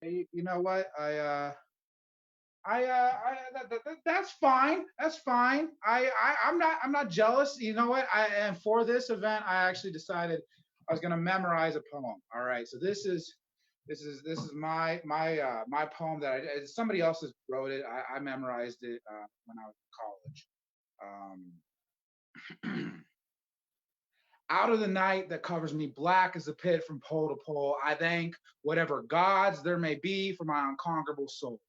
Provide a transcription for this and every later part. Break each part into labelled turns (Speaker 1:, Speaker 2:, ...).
Speaker 1: You know what? That's fine. That's fine. I'm not jealous. You know what? And for this event, I actually decided I was going to memorize a poem. All right. So this is my poem that somebody else has wrote it. I memorized it when I was in college. Out of the night that covers me black as a pit from pole to pole, I thank whatever gods there may be for my unconquerable soul.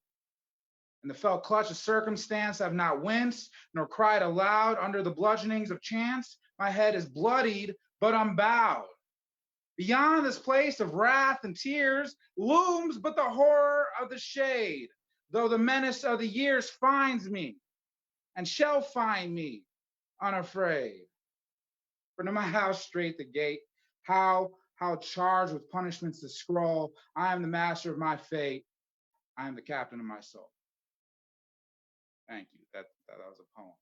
Speaker 1: In the felt clutch of circumstance, I've not winced nor cried aloud under the bludgeonings of chance. My head is bloodied, but I'm bowed. Beyond this place of wrath and tears looms but the horror of the shade, though the menace of the years finds me and shall find me unafraid. For no matter how straight the gate, how charged with punishments the scroll, I am the master of my fate. I am the captain of my soul. Thank you. That was a poem.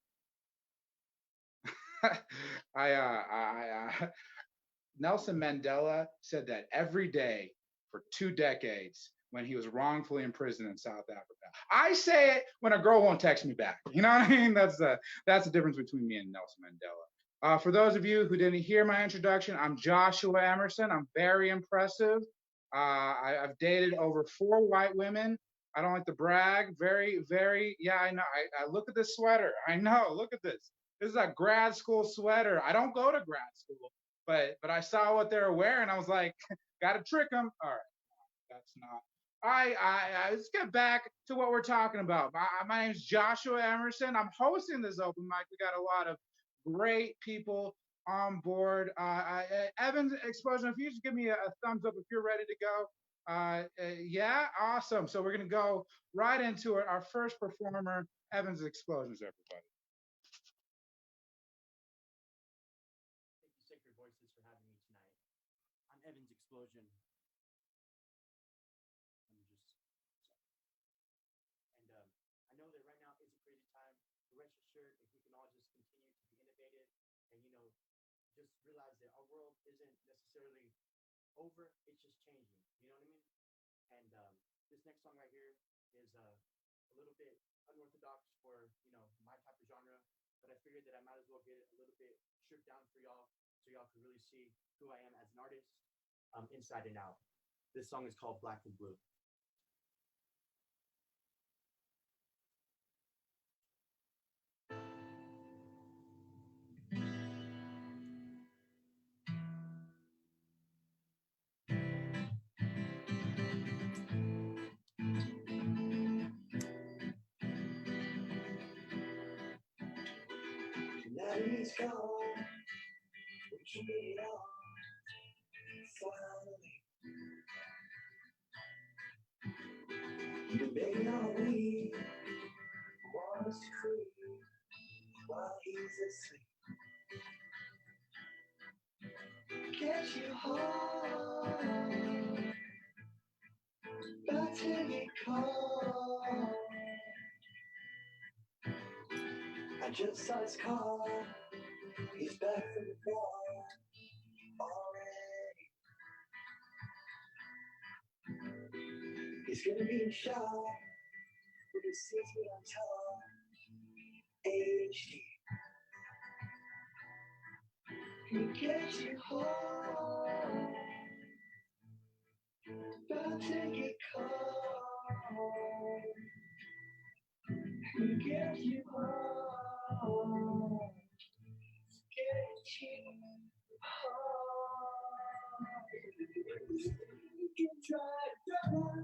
Speaker 1: Nelson Mandela said that every day for 2 decades when he was wrongfully imprisoned in South Africa. I say it when a girl won't text me back. You know what I mean? That's the difference between me and Nelson Mandela. For those of you who didn't hear my introduction, I'm Joshua Emerson. I'm very impressive. I've dated over 4 white women. I don't like to brag. Very, yeah, I know. I look at this sweater. I know, look at this. This is a grad school sweater. I don't go to grad school, but I saw what they were wearing. I was like, gotta trick them. All right, that's not. Let's get back to what we're talking about. My name is Joshua Emerson. I'm hosting this open mic. We got a lot of great people on board. Evan's Explosion, if you just give me a thumbs up if you're ready to go. Yeah, awesome. So we're going to go right into it. Our first performer, Evan's Explosions, everybody.
Speaker 2: Thank you, Sacred Voices, for having me tonight. I'm Evans Explosion. Let me just. And I know that right now is a crazy time. But rest assured, if we can all just continue to be innovative and, just realize that our world isn't necessarily over, it's just changing. You know what I mean? And this next song right here is a little bit unorthodox for, my type of genre. But I figured that I might as well get it a little bit stripped down for y'all so y'all can really see who I am as an artist inside and out. This song is called Black and Blue. Now he's gone, we trade on, finally. The baby on we wants to creep while he's asleep. Get you home, about to get cold. I just saw his car, he's back from the bar already. He's gonna be in shock when he sees me on top. HD. He gets you home, about to get cold. He gets you home, get you home. You can try to run,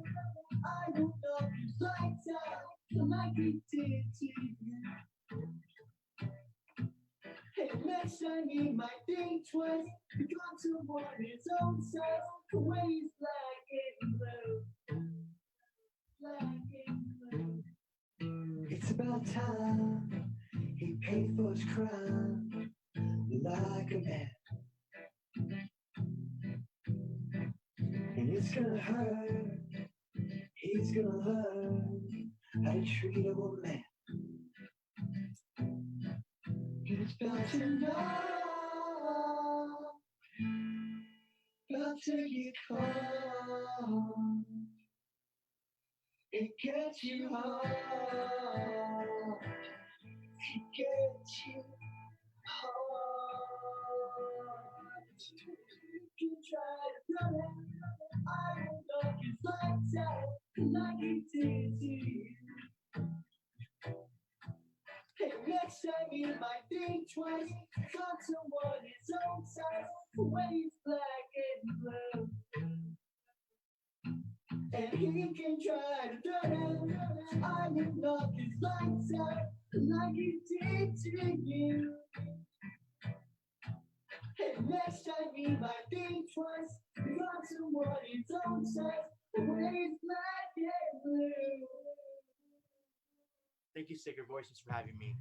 Speaker 2: I don't know if lights out like we did to you. Hey, next time you might think twice, you're going to want his own size, the way he's black and blue, black and blue. It's about time he paid for his crime like a man. And it's gonna hurt, he's gonna learn how to treat a woman. He's about to know, about to get cold. It gets you hard. It gets you hard. You can try to run it. I don't know if it's like that, like it did to you. Hey, next time you might think twice. Find someone his own size when he's black and blue. And he can try to turn it. I will knock his lights out like he did to you. Hey, next time you might think twice. Find someone his own size when he's black and blue. Thank you, Sacred Voices, for having me.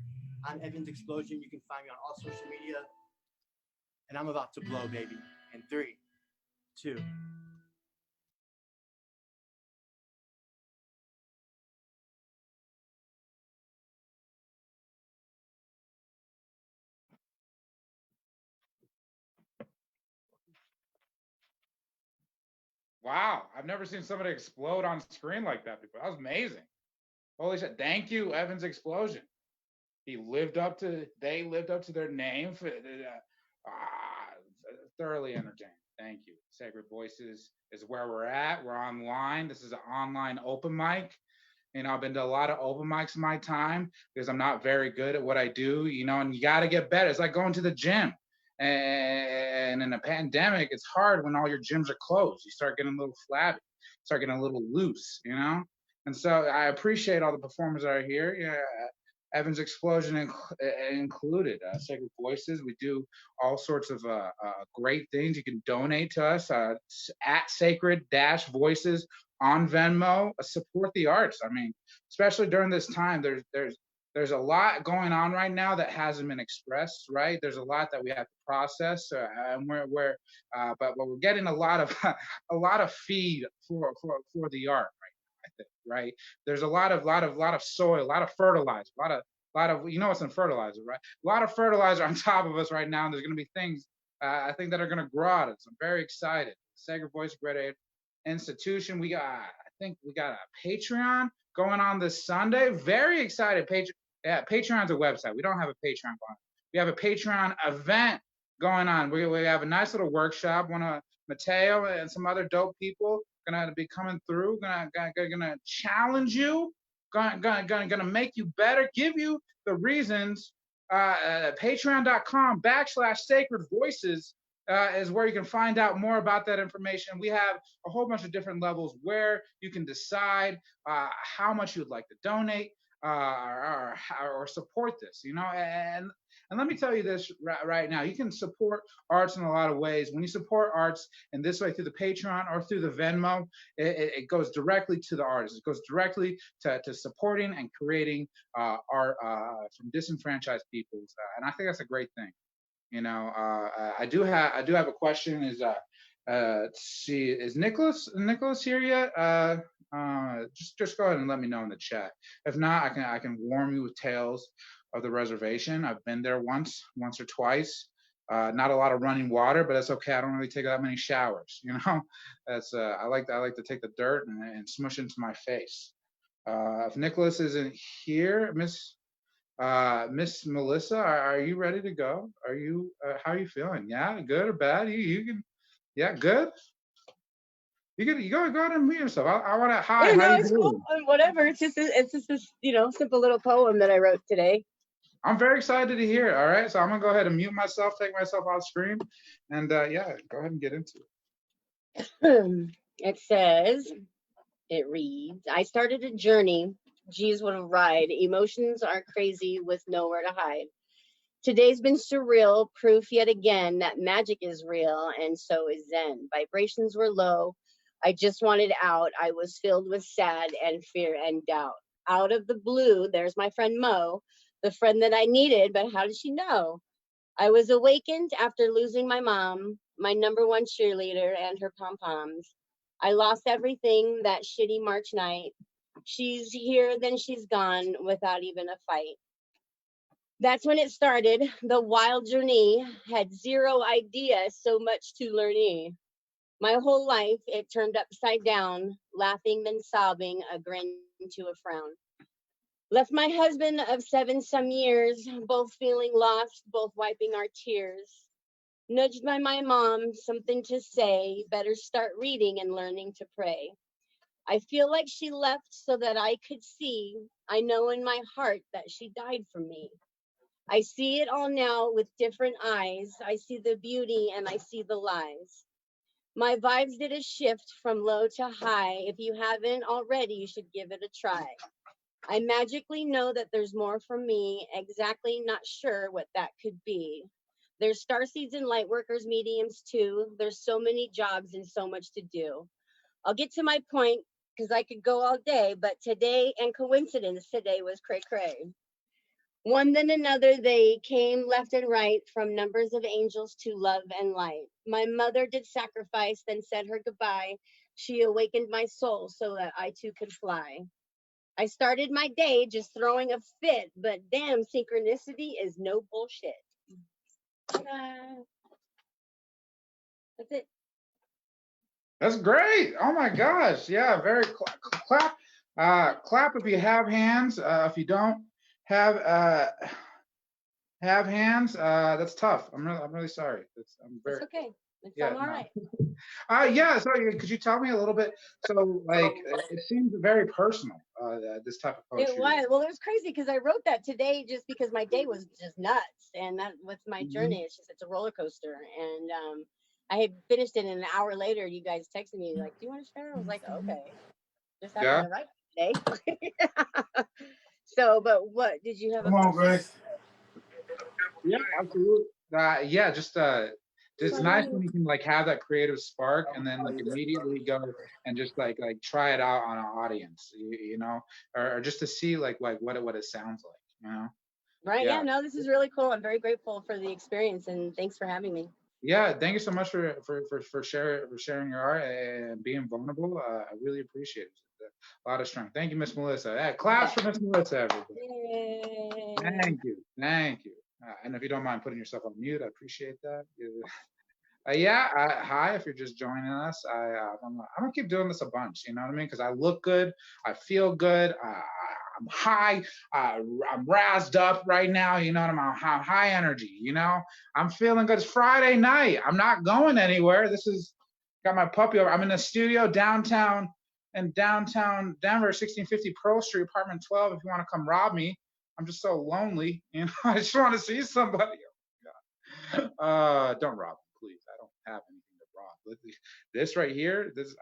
Speaker 2: I'm Evans Explosion. You can find me on all social media. And I'm about to blow, baby. In 3, 2.
Speaker 1: Wow, I've never seen somebody explode on screen like that before. That was amazing. Holy shit! Thank you, Evans Explosion. They lived up to their name. Thoroughly entertained. Thank you. Sacred Voices is where we're at. We're online. This is an online open mic. I've been to a lot of open mics in my time because I'm not very good at what I do, and you got to get better. It's like going to the gym. And in a pandemic, it's hard when all your gyms are closed. You start getting a little flabby, start getting a little loose, And so I appreciate all the performers that are here. Yeah, Evans Explosion included. Sacred Voices. We do all sorts of great things. You can donate to us at Sacred-Voices on Venmo. Support the arts. I mean, especially during this time, there's a lot going on right now that hasn't been expressed, right? There's a lot that we have to process, and but we're getting a lot of feed for the art right now, I think, right? There's a lot of soil, a lot of fertilizer, a lot of what's in fertilizer, right? A lot of fertilizer on top of us right now, and there's going to be things I think that are going to grow out of it. So I'm very excited. Sacred Voice Great Institution. We got a Patreon going on this Sunday. Very excited. Patreon's a website. We don't have a Patreon going on. We have a Patreon event going on. We have a nice little workshop. One of Mateo and some other dope people gonna be coming through. Gonna challenge you. Gonna make you better. Give you the reasons. Patreon.com/Sacred Voices is where you can find out more about that information. We have a whole bunch of different levels where you can decide how much you'd like to donate. Or support this, and let me tell you this right now. You can support arts in a lot of ways. When you support arts in this way through the Patreon or through the Venmo, it goes directly to the artists. It goes directly to supporting and creating art from disenfranchised peoples, and I think that's a great thing. I do have a question. Let's see, is Nicholas here yet? Just go ahead and let me know in the chat. If not, I can warm you with tales of the reservation. I've been there once or twice. Not a lot of running water, but that's okay. I don't really take that many showers. That's I like to take the dirt and smush into my face. If Nicholas isn't here, Miss Melissa, are you ready to go? Are you? How are you feeling? Yeah, good or bad? You can. Yeah, good. You go ahead and mute yourself. I want to. Hi,
Speaker 3: yeah,
Speaker 1: how
Speaker 3: no,
Speaker 1: you
Speaker 3: it's
Speaker 1: doing?
Speaker 3: cool. Whatever. It's just this simple little poem that I wrote today.
Speaker 1: I'm very excited to hear it. All right, so I'm gonna go ahead and mute myself, take myself off screen, and go ahead and get into
Speaker 3: it. It reads, I started a journey. Geez, what a ride. Emotions are crazy with nowhere to hide. Today's been surreal, proof yet again that magic is real, and so is Zen. Vibrations were low. I just wanted out. I was filled with sad and fear and doubt. Out of the blue, there's my friend Mo, the friend that I needed, but how did she know? I was awakened after losing my mom, my #1 cheerleader, and her pom-poms. I lost everything that shitty March night. She's here, then she's gone without even a fight. That's when it started, the wild journey. Had zero idea, so much to learn. My whole life, it turned upside down, laughing then sobbing, a grin into a frown. Left my husband of 7 some years, both feeling lost, both wiping our tears. Nudged by my mom, something to say, better start reading and learning to pray. I feel like she left so that I could see. I know in my heart that she died for me. I see it all now with different eyes. I see the beauty and I see the lies. My vibes did a shift from low to high. If you haven't already, you should give it a try. I magically know that there's more for me, exactly not sure what that could be. There's starseeds and light workers, mediums too. There's so many jobs and so much to do. I'll get to my point because I could go all day, but today and coincidence today was cray cray. One then another, they came left and right, from numbers of angels to love and light. My mother did sacrifice, then said her goodbye. She awakened my soul so that I too could fly. I started my day just throwing a fit, but damn, synchronicity is no bullshit. Ta-da. That's it.
Speaker 1: That's great. Oh my gosh. Yeah, very clap. Clap if you have hands. If you don't have hands, that's tough. I'm really sorry.
Speaker 3: It's okay. It's
Speaker 1: yeah,
Speaker 3: all right.
Speaker 1: yeah. So could you tell me a little bit? So like, it seems very personal. This type of poetry.
Speaker 3: It was. Well, it was crazy because I wrote that today just because my day was just nuts, and that with my journey, it's a roller coaster. And I had finished it, and an hour later, you guys texted me like, "Do you want to share?" I was like, "Okay." Just happened to write today. So, but what did you have?
Speaker 4: Come on, Grace.
Speaker 1: Yeah, absolutely. Yeah, just it's nice when you can like have that creative spark and then like immediately go and just like try it out on an audience, you know, or just to see like what it sounds like, you know.
Speaker 3: Right. Yeah. No, this is really cool. I'm very grateful for the experience, and thanks for having me.
Speaker 1: Yeah, thank you so much for sharing your art and being vulnerable. I really appreciate it. A lot of strength. Thank you, Miss Melissa. Hey, claps for Miss Melissa, everybody.
Speaker 3: Yay.
Speaker 1: Thank you. And if you don't mind putting yourself on mute, I appreciate that. Hi, if you're just joining us, I'm gonna keep doing this a bunch, you know what I mean? Because I look good, I feel good, I'm high, I'm razzed up right now, you know what I mean? I'm high energy, you know? I'm feeling good. It's Friday night. I'm not going anywhere. Got my puppy over. I'm in the studio downtown Denver, 1650 Pearl Street, apartment 12. If you want to come rob me, I'm just so lonely, you know. I just want to see somebody. Oh, God. Don't rob me, please. I don't have anything to rob. This right here, it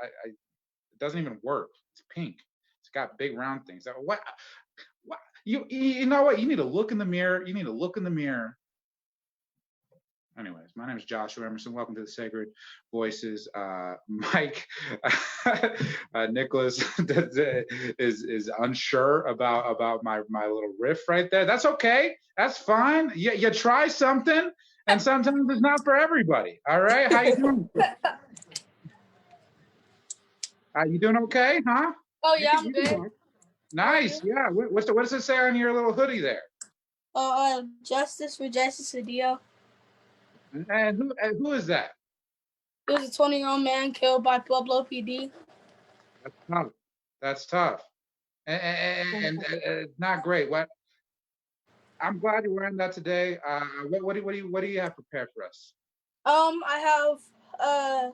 Speaker 1: doesn't even work. It's pink. It's got big round things. What? You know what? You need to look in the mirror. Anyways, my name is Joshua Emerson. Welcome to the Sacred Voices. Mike, Nicholas is unsure about my little riff right there. That's okay. That's fine. You try something, and sometimes it's not for everybody. All right, how you doing? You doing okay, huh?
Speaker 5: Oh yeah, I'm good.
Speaker 1: Nice. Yeah. What does it say on your little hoodie there?
Speaker 5: Justice for Justice Cedillo.
Speaker 1: And who is that?
Speaker 5: It was a 20-year-old man killed by Pueblo PD.
Speaker 1: That's tough. And it's not great. I'm glad you're wearing that today. What do you have prepared for us?
Speaker 5: I have a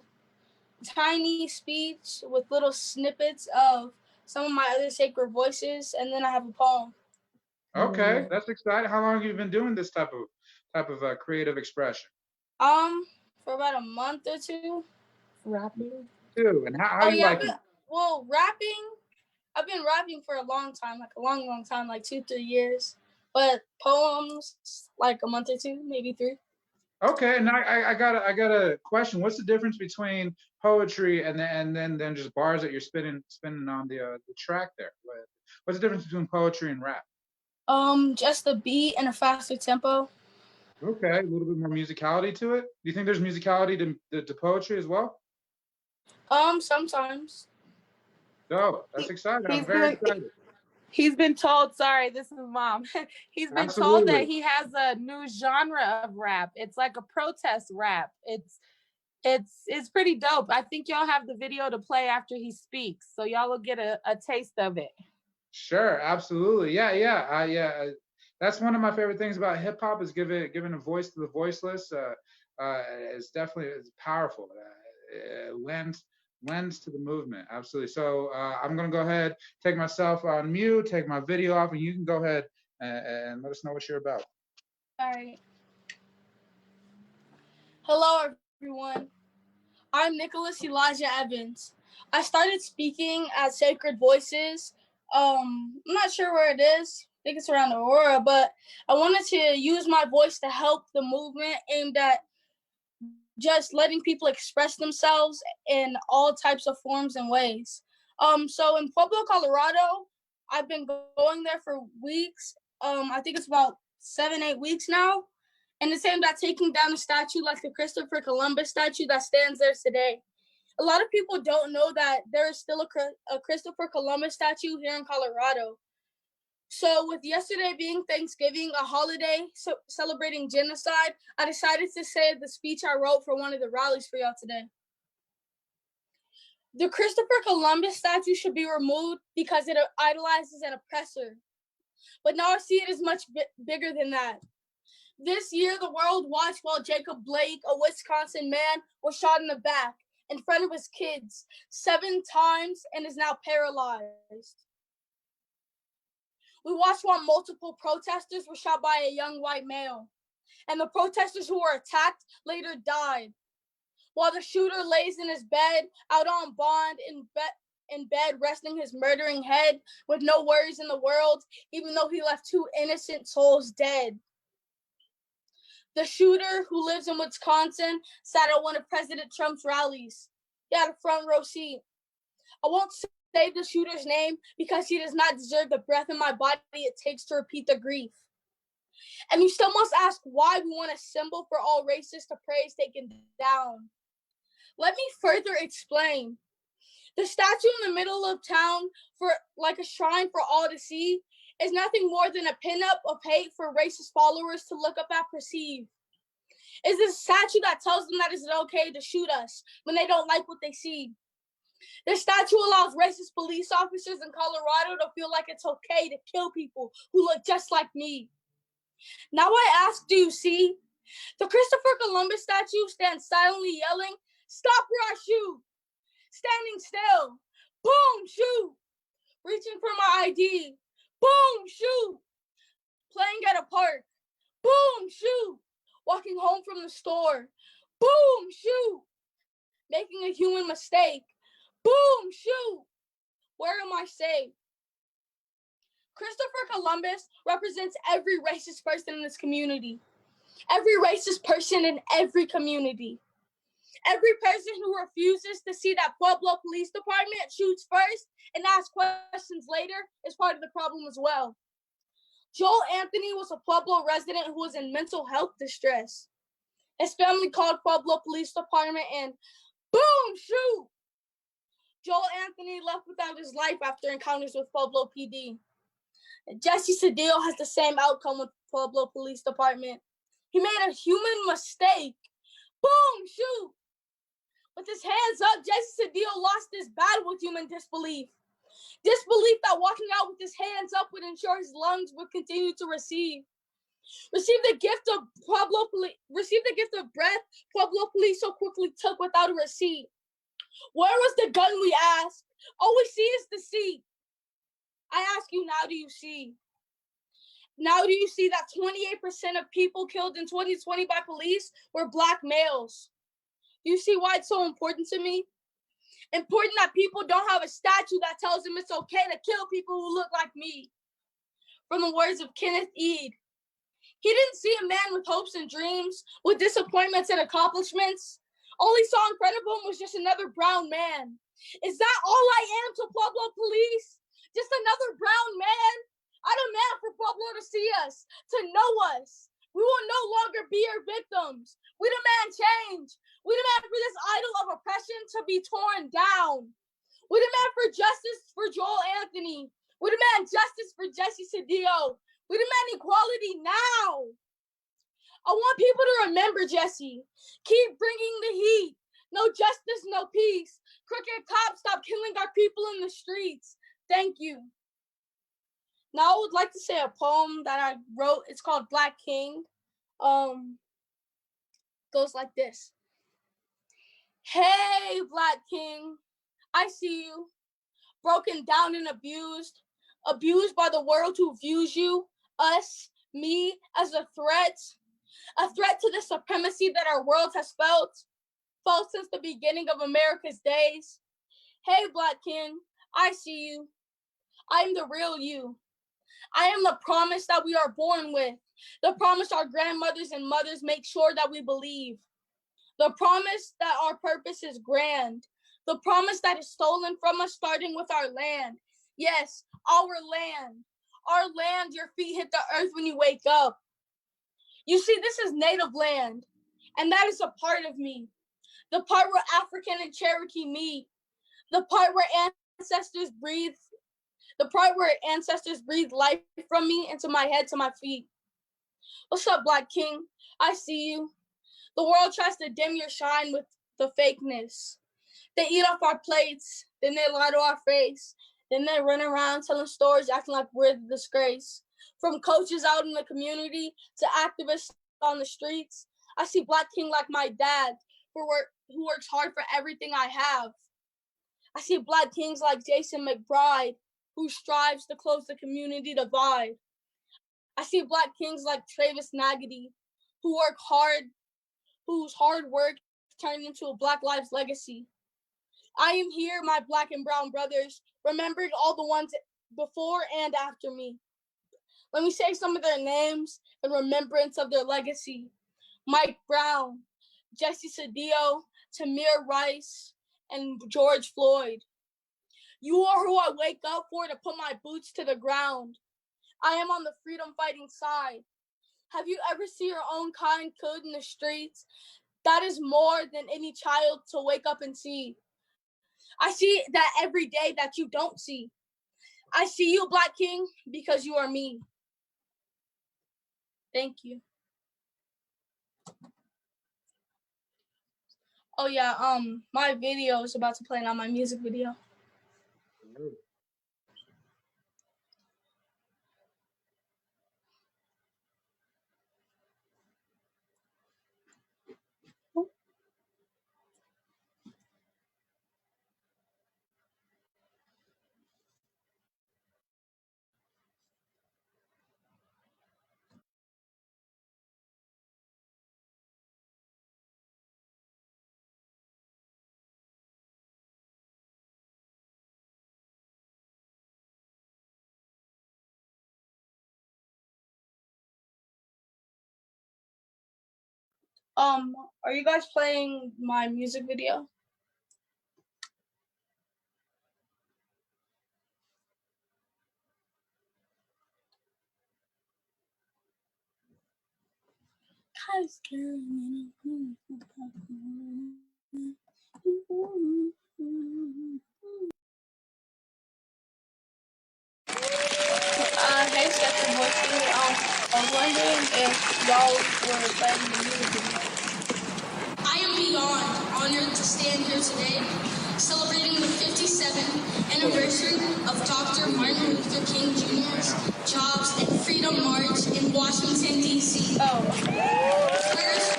Speaker 5: tiny speech with little snippets of some of my other sacred voices, and then I have a poem.
Speaker 1: Okay, that's exciting. How long have you been doing this type of creative expression?
Speaker 5: For about a month or two.
Speaker 3: Rapping.
Speaker 1: And how you like it?
Speaker 5: Well, rapping. I've been rapping for a long time, like a long time, like 2-3 years. But poems, like a month or two, maybe 3.
Speaker 1: Okay, now I got a question. What's the difference between poetry and then just bars that you're spinning on the track there? What's the difference between poetry and rap?
Speaker 5: Just a beat and a faster tempo.
Speaker 1: Okay, a little bit more musicality to it. Do you think there's musicality to poetry as well?
Speaker 5: Sometimes.
Speaker 1: Oh, that's exciting. I'm very excited.
Speaker 6: He's been told, sorry, this is Mom. He's been told that he has a new genre of rap. It's like a protest rap. It's pretty dope. I think y'all have the video to play after he speaks, so y'all will get a taste of it.
Speaker 1: Sure, absolutely. Yeah. That's one of my favorite things about hip hop is giving a voice to the voiceless. It's definitely it's powerful. It lends to the movement. Absolutely. So I'm gonna go ahead, take myself on mute, take my video off, and you can go ahead and let us know what you're about.
Speaker 5: All right. Hello, everyone. I'm Nicholas Elijah Evans. I started speaking at Sacred Voices. I'm not sure where it is. I think it's around Aurora, but I wanted to use my voice to help the movement aimed at just letting people express themselves in all types of forms and ways. So in Pueblo, Colorado, I've been going there for weeks. I think it's about 7-8 weeks now. And it's aimed at taking down a statue like the Christopher Columbus statue that stands there today. A lot of people don't know that there is still a Christopher Columbus statue here in Colorado. So with yesterday being Thanksgiving, a holiday celebrating genocide, I decided to say the speech I wrote for one of the rallies for y'all today. The Christopher Columbus statue should be removed because it idolizes an oppressor. But now I see it as much bigger than that. This year, the world watched while Jacob Blake, a Wisconsin man, was shot in the back in front of his kids 7 times and is now paralyzed. We watched while multiple protesters were shot by a young white male, and the protesters who were attacked later died. While the shooter lays in his bed, out on bond, in bed, resting his murdering head with no worries in the world, even though he left 2 innocent souls dead. The shooter, who lives in Wisconsin, sat at one of President Trump's rallies. He had a front row seat. I won't say the shooter's name because he does not deserve the breath in my body it takes to repeat the grief. And you still must ask why we want a symbol for all races to praise taken down. Let me further explain. The statue in the middle of town, for like a shrine for all to see, is nothing more than a pinup of hate for racist followers to look up at perceive. It's a statue that tells them that it's okay to shoot us when they don't like what they see. The statue allows racist police officers in Colorado to feel like it's okay to kill people who look just like me. Now I ask, do you see? The Christopher Columbus statue stands silently yelling, "Stop or I shoot!" Standing still, boom, shoot. Reaching for my ID, boom, shoot. Playing at a park, boom, shoot. Walking home from the store, boom, shoot. Making a human mistake, boom, shoot. Where am I safe? Christopher Columbus represents every racist person in this community. Every racist person in every community. Every person who refuses to see that Pueblo Police Department shoots first and asks questions later is part of the problem as well. Joel Anthony was a Pueblo resident who was in mental health distress. His family called Pueblo Police Department and boom, shoot! Joel Anthony left without his life after encounters with Pueblo PD. Jesse Cedillo has the same outcome with Pueblo Police Department. He made a human mistake. Boom, shoot! With his hands up, Jesse Cedillo lost his battle with human disbelief. Disbelief that walking out with his hands up would ensure his lungs would continue to receive the gift of breath Pueblo Police so quickly took without a receipt. Where was the gun, we ask? All we see is deceit. I ask you, now do you see? Now do you see that 28% of people killed in 2020 by police were Black males? Do you see why it's so important to me? Important that people don't have a statue that tells them it's okay to kill people who look like me. From the words of Kenneth Eade, he didn't see a man with hopes and dreams, with disappointments and accomplishments. All he saw in front of him was just another brown man. Is that all I am to Pueblo Police? Just another brown man? I demand for Pueblo to see us, to know us. We will no longer be your victims. We demand change. We demand for this idol of oppression to be torn down. We demand for justice for Joel Anthony. We demand justice for Jesse Cedillo. We demand equality now. I want people to remember Jesse. Keep bringing the heat. No justice, no peace. Crooked cops, stop killing our people in the streets. Thank you. Now I would like to say a poem that I wrote. It's called Black King. Goes like this. Hey, Black King, I see you, broken down and abused by the world who views you, us, me, as a threat to the supremacy that our world has felt since the beginning of America's days. Hey, Black King, I see you. I am the real you. I am the promise that we are born with, the promise our grandmothers and mothers make sure that we believe, the promise that our purpose is grand, the promise that is stolen from us starting with our land. Yes, our land, your feet hit the earth when you wake up. You see, this is native land, and that is a part of me, the part where African and Cherokee meet, the part where ancestors breathe life from me into my head to my feet. What's up, Black King? I see you. The world tries to dim your shine with the fakeness. They eat off our plates, then they lie to our face. Then they run around telling stories, acting like we're the disgrace. From coaches out in the community to activists on the streets, I see Black King like my dad, who works hard for everything I have. I see Black Kings like Jason McBride, who strives to close the community divide. I see Black Kings like Travis Nagady, whose hard work turned into a Black Lives legacy. I am here, my Black and brown brothers, remembering all the ones before and after me. Let me say some of their names in remembrance of their legacy. Mike Brown, Jesse Cedillo, Tamir Rice, and George Floyd. You are who I wake up for to put my boots to the ground. I am on the freedom fighting side. Have you ever seen your own kind killed in the streets? That is more than any child to wake up and see. I see that every day that you don't see. I see you, Black King, because you are me. Thank you. Oh yeah, my video is about to play now, my music video. Are you guys playing my music video? Hey, Zachary Booth. I was wondering if y'all were playing the music video.
Speaker 4: I am beyond honored to stand here today, celebrating the 57th anniversary of Dr. Martin Luther King Jr.'s Jobs and Freedom March in Washington, D.C. First,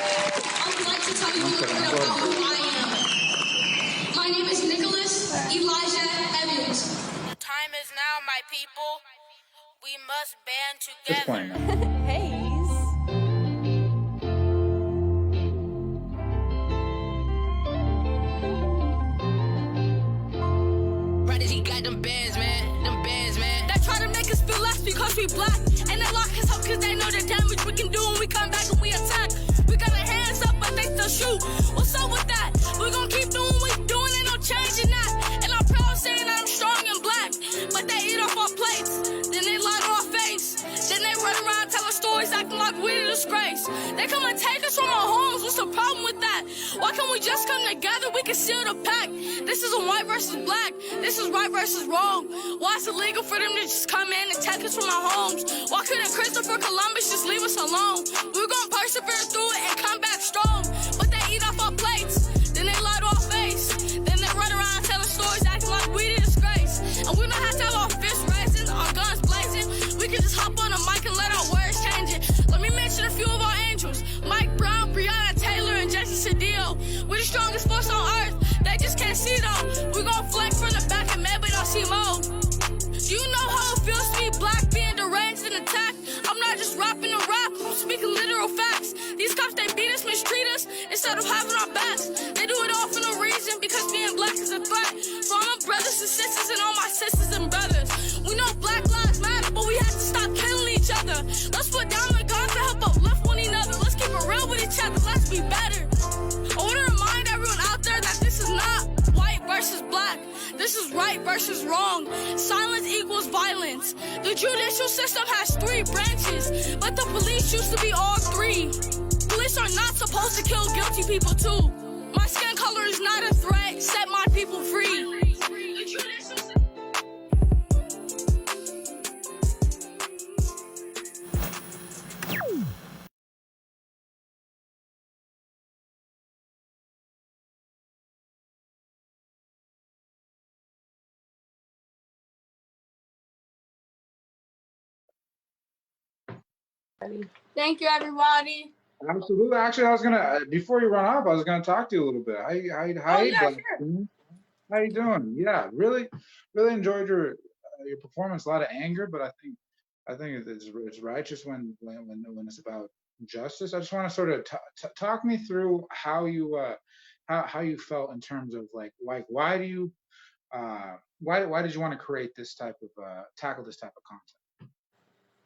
Speaker 4: I would like to tell you a little bit about who I am. My name is Nicholas Elijah Evans.
Speaker 7: The time is now, my people. We must band together.
Speaker 6: Haze.
Speaker 7: Right as he got them bands, man.
Speaker 4: They try to make us feel less because we Black, and they lock us up because they know the damage we can do when we come back and we attack. We got our hands up, but they still shoot. What's up with that? We're gonna keep doing what we doing, ain't no changing that. And I'm proud saying that I'm strong and Black, but they eat off our plates, then they lie to our face. Then they run around telling stories acting like we're a disgrace. They come and take us from our homes. What's the problem with that? Why can't we just come together? We can seal the pack. This isn't white versus Black. This is right versus wrong. Why is it illegal for them to just come in and take us from our homes? Why couldn't Christopher Columbus just leave us alone? We're gonna persevere through it and come back strong. But they eat off our plates. Then they lie to our face. Then they run around telling stories acting like we the disgrace. And we don't have to have our fists raising, our guns blazing. can just hop on a mic and let our words change it. Let me mention a few of our angels. Mike Brown, Breonna Taylor, and Jesse Cedillo. We're the strongest force on earth. They just can't see though. We gon' flank from the back and maybe don't see more. Do you know how it feels to be black, being deranged and attacked? I'm not just rapping a rap, I'm speaking literal facts. These cops, they beat us, mistreat us, instead of having our backs. They do it all for no reason, because being black is a threat. For all my brothers and sisters and all my sisters and brothers. We know Black Lives Matter, but we have to stop killing each other. Let's put down the guns and help uplift one another. Let's keep it real with each other, let's be better. I want to remind everyone out there that this is not white versus black. This is right versus wrong. Silence equals violence. The judicial system has 3 branches, but the police used to be all 3. Police are not supposed to kill guilty people too. My skin color is not a threat. Set my people free. The judicial system.
Speaker 5: Thank you, everybody.
Speaker 1: Absolutely. Actually, I was gonna before you run off, I was gonna talk to you a little bit. How
Speaker 5: Oh, yeah,
Speaker 1: Black
Speaker 5: sure.
Speaker 1: Queen? How you doing? Yeah, really enjoyed your performance. A lot of anger, but I think it's righteous when it's about justice. I just want to sort of talk me through how you felt in terms of like why do you why did you want to create this type of tackle this type of content?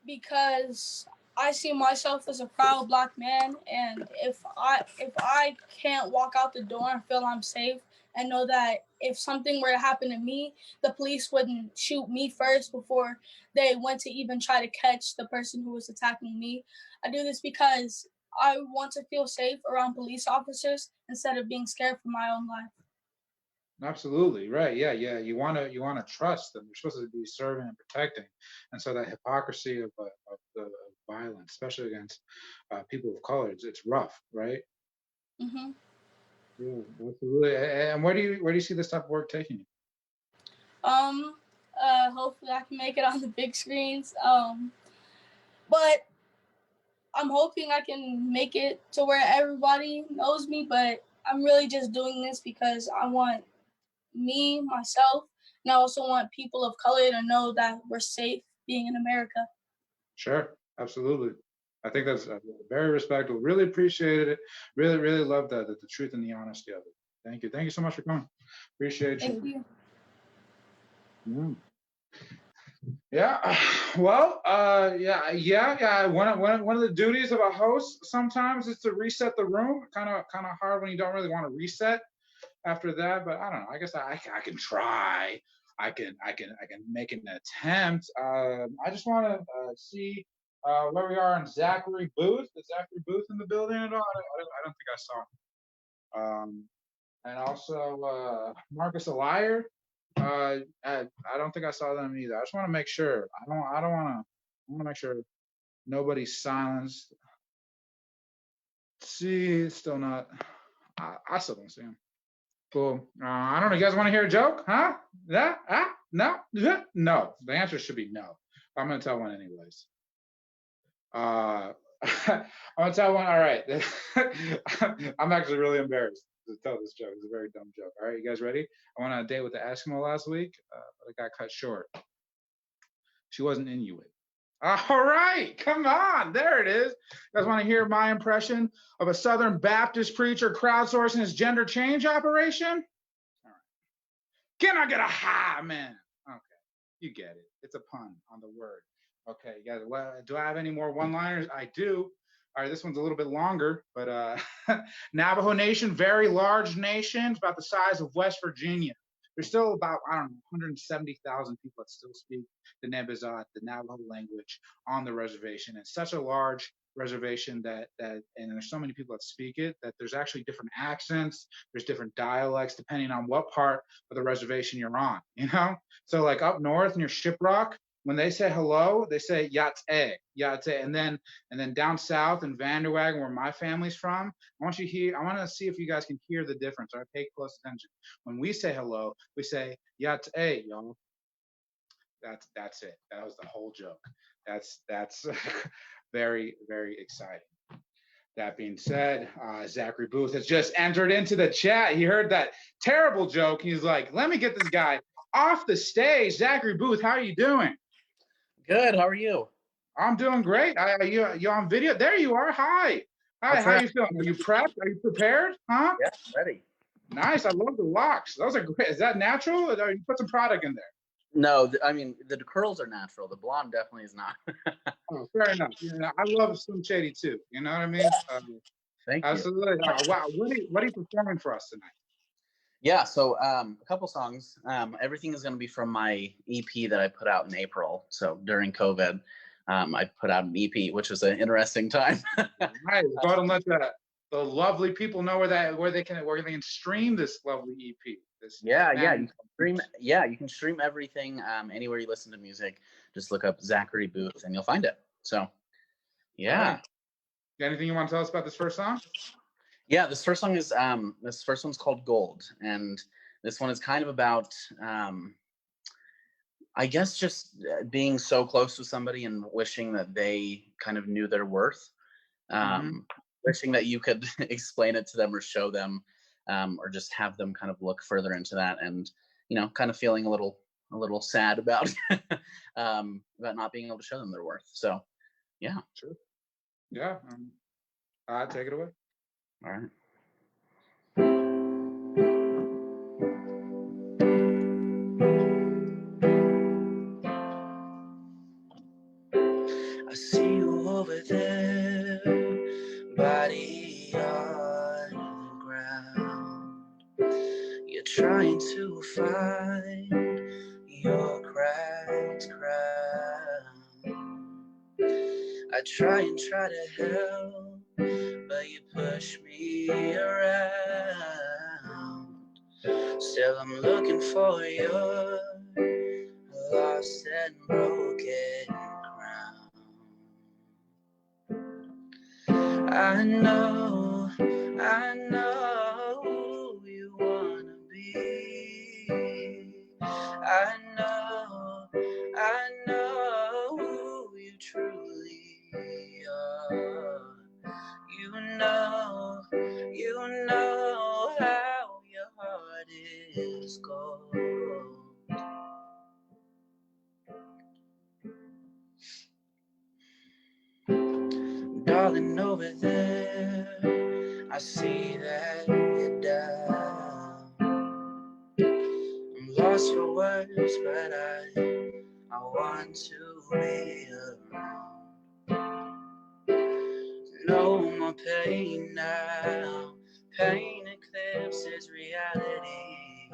Speaker 5: Because I see myself as a proud black man, and if I can't walk out the door and feel I'm safe and know that if something were to happen to me, the police wouldn't shoot me first before they went to even try to catch the person who was attacking me. I do this because I want to feel safe around police officers instead of being scared for my own life.
Speaker 1: Absolutely right. Yeah. You want to trust them. You're supposed to be serving and protecting, and so that hypocrisy of the violence, especially against people of color, it's rough, right?
Speaker 5: Mm-hmm.
Speaker 1: Yeah, absolutely. And where do you see this type of work taking you?
Speaker 5: Hopefully I can make it on the big screens. But I'm hoping I can make it to where everybody knows me, but I'm really just doing this because I want me, myself, and I also want people of color to know that we're safe being in America.
Speaker 1: Sure, absolutely. I think that's very respectable. Really appreciated it. Really love the truth and the honesty of it. Thank you so much for coming. Appreciate you.
Speaker 5: Thank you.
Speaker 1: Mm. Yeah. Well, yeah. One of the duties of a host sometimes is to reset the room. Kind of hard when you don't really want to reset after that, but I don't know. I guess I can try. I can make an attempt. I just want to see where we are on Zachary Booth. Is Zachary Booth in the building at all? I don't think I saw him. And also Marcus Eliar. I don't think I saw them either. I just want to make sure. I want to make sure nobody's silenced. See, still not. I still don't see him. Cool. I don't know. You guys want to hear a joke? Huh? Yeah? No? Yeah? No. The answer should be no. I'm going to tell one anyways. I'm going to tell one. All right. I'm actually really embarrassed to tell this joke. It's a very dumb joke. All right. You guys ready? I went on a date with the Eskimo last week, but it got cut short. She wasn't Inuit. All right, come on, there it is. You guys want to hear my impression of a Southern Baptist preacher crowdsourcing his gender change operation? All right. Can I get a hi, man? Okay, you get it. It's a pun on the word. Okay, you guys, do I have any more one-liners? I do. All right, this one's a little bit longer, but Navajo Nation, very large nation, it's about the size of West Virginia. There's still about, I don't know, 170,000 people that still speak the Nebizat, the Navajo language on the reservation. It's such a large reservation that and there's so many people that speak it that there's actually different accents, there's different dialects depending on what part of the reservation you're on, you know? So like up north near Shiprock, when they say hello, they say yate, and then down south in Vanderwagen, where my family's from, I want to see if you guys can hear the difference. All right, pay close attention. When we say hello, we say yate, y'all. That's it. That was the whole joke. That's very, very exciting. That being said, Zachary Booth has just entered into the chat. He heard that terrible joke. He's like, let me get this guy off the stage. Zachary Booth, how are you doing?
Speaker 8: Good. How are you?
Speaker 1: I'm doing great. You on video? There you are. Hi. Hi. How are you feeling? Are you prepped? Are you prepared? Huh?
Speaker 8: Yeah, ready.
Speaker 1: Nice. I love the locks. Those are great. Is that natural? Or you put some product in there?
Speaker 8: No, I mean, the curls are natural. The blonde definitely is not.
Speaker 1: Oh, fair enough. I love Slim Shady too. You know what I mean?
Speaker 8: Thank you.
Speaker 1: Absolutely. Wow. What are you performing for us tonight?
Speaker 8: Yeah, so a couple songs. Everything is going to be from my EP that I put out in April. So during COVID, I put out an EP, which was an interesting time.
Speaker 1: Right. Go ahead and let the lovely people know where they can stream this lovely EP.
Speaker 8: You can stream everything anywhere you listen to music. Just look up Zachary Booth and you'll find it. So, yeah.
Speaker 1: Right. Anything you want to tell us about this first song?
Speaker 8: Yeah, this first one's called Gold, and this one is kind of about I guess just being so close to somebody and wishing that they kind of knew their worth. Wishing that you could explain it to them or show them, or just have them kind of look further into that, and kind of feeling a little sad about about not being able to show them their worth. So, yeah.
Speaker 1: Sure. Yeah. Take it away.
Speaker 8: All right. I see you over there, body on the ground. You're trying to find your cracked crown. I try to help, but you push me around. Still I'm looking for your lost and broken crown. I know who you wanna be. I know who you truly are. You know how your heart is gold. Darling, over there, I see that you're down. I'm lost for words, but I want to be around. No more pain now. Pain eclipses reality,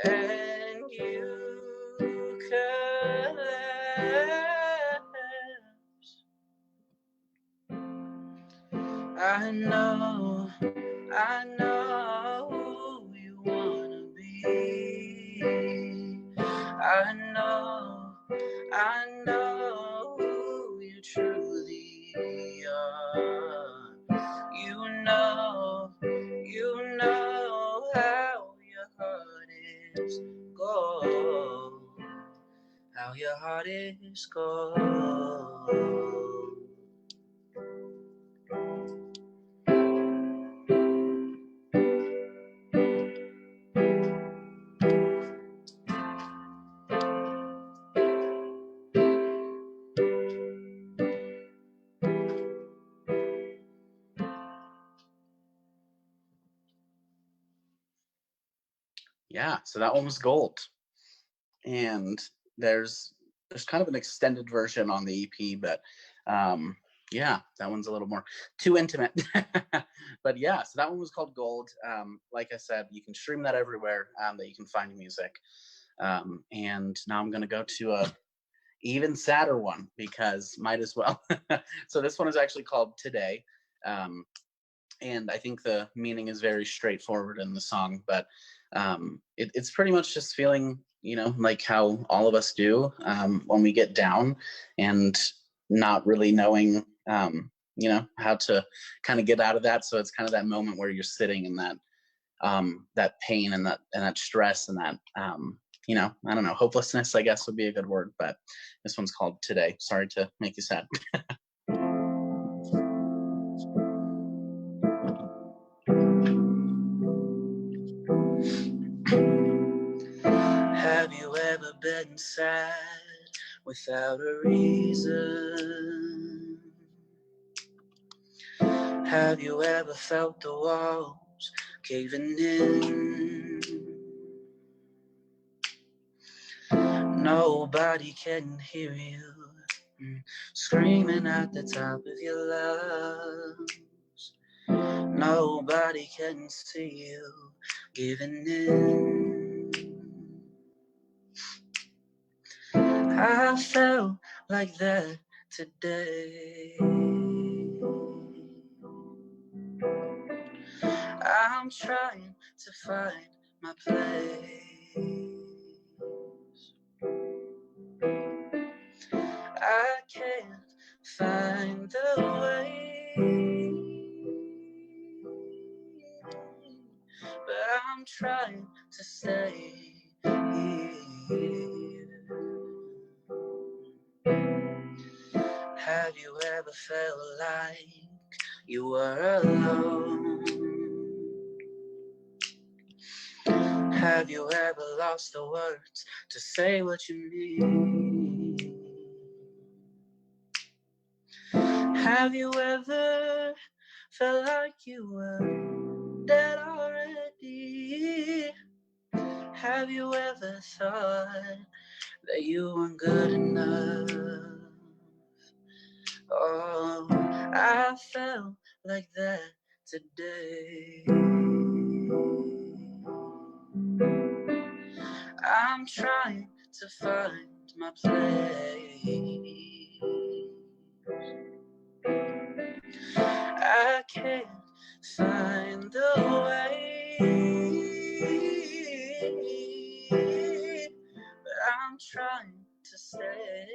Speaker 8: and you collapse. I know who you wanna be. I know who you truly are. You know how your heart is gold. How your heart is gold. Yeah, so that one was Gold. And there's kind of an extended version on the EP, but yeah, that one's a little more too intimate. But yeah, so that one was called Gold. Like I said, you can stream that everywhere that you can find music. And now I'm gonna go to a even sadder one because might as well. So this one is actually called Today. And I think the meaning is very straightforward in the song, but it's pretty much just feeling, like how all of us do when we get down and not really knowing, how to kind of get out of that. So it's kind of that moment where you're sitting in that pain and that stress and that you know, I don't know, hopelessness, I guess would be a good word, but this one's called Today. Sorry to make you sad. Have you ever been sad without a reason? Have you ever felt the walls caving in? Nobody can hear you screaming at the top of your lungs. Nobody can see you giving in. I felt like that today. I'm trying to find my place. I can't find the way, but I'm trying to stay here. Have you ever felt like you were alone? Have you ever lost the words to say what you mean? Have you ever felt like you were dead already? Have you ever thought that you weren't good enough? Oh, I felt like that today. I'm trying to find my place. I can't find the way, but I'm trying to stay.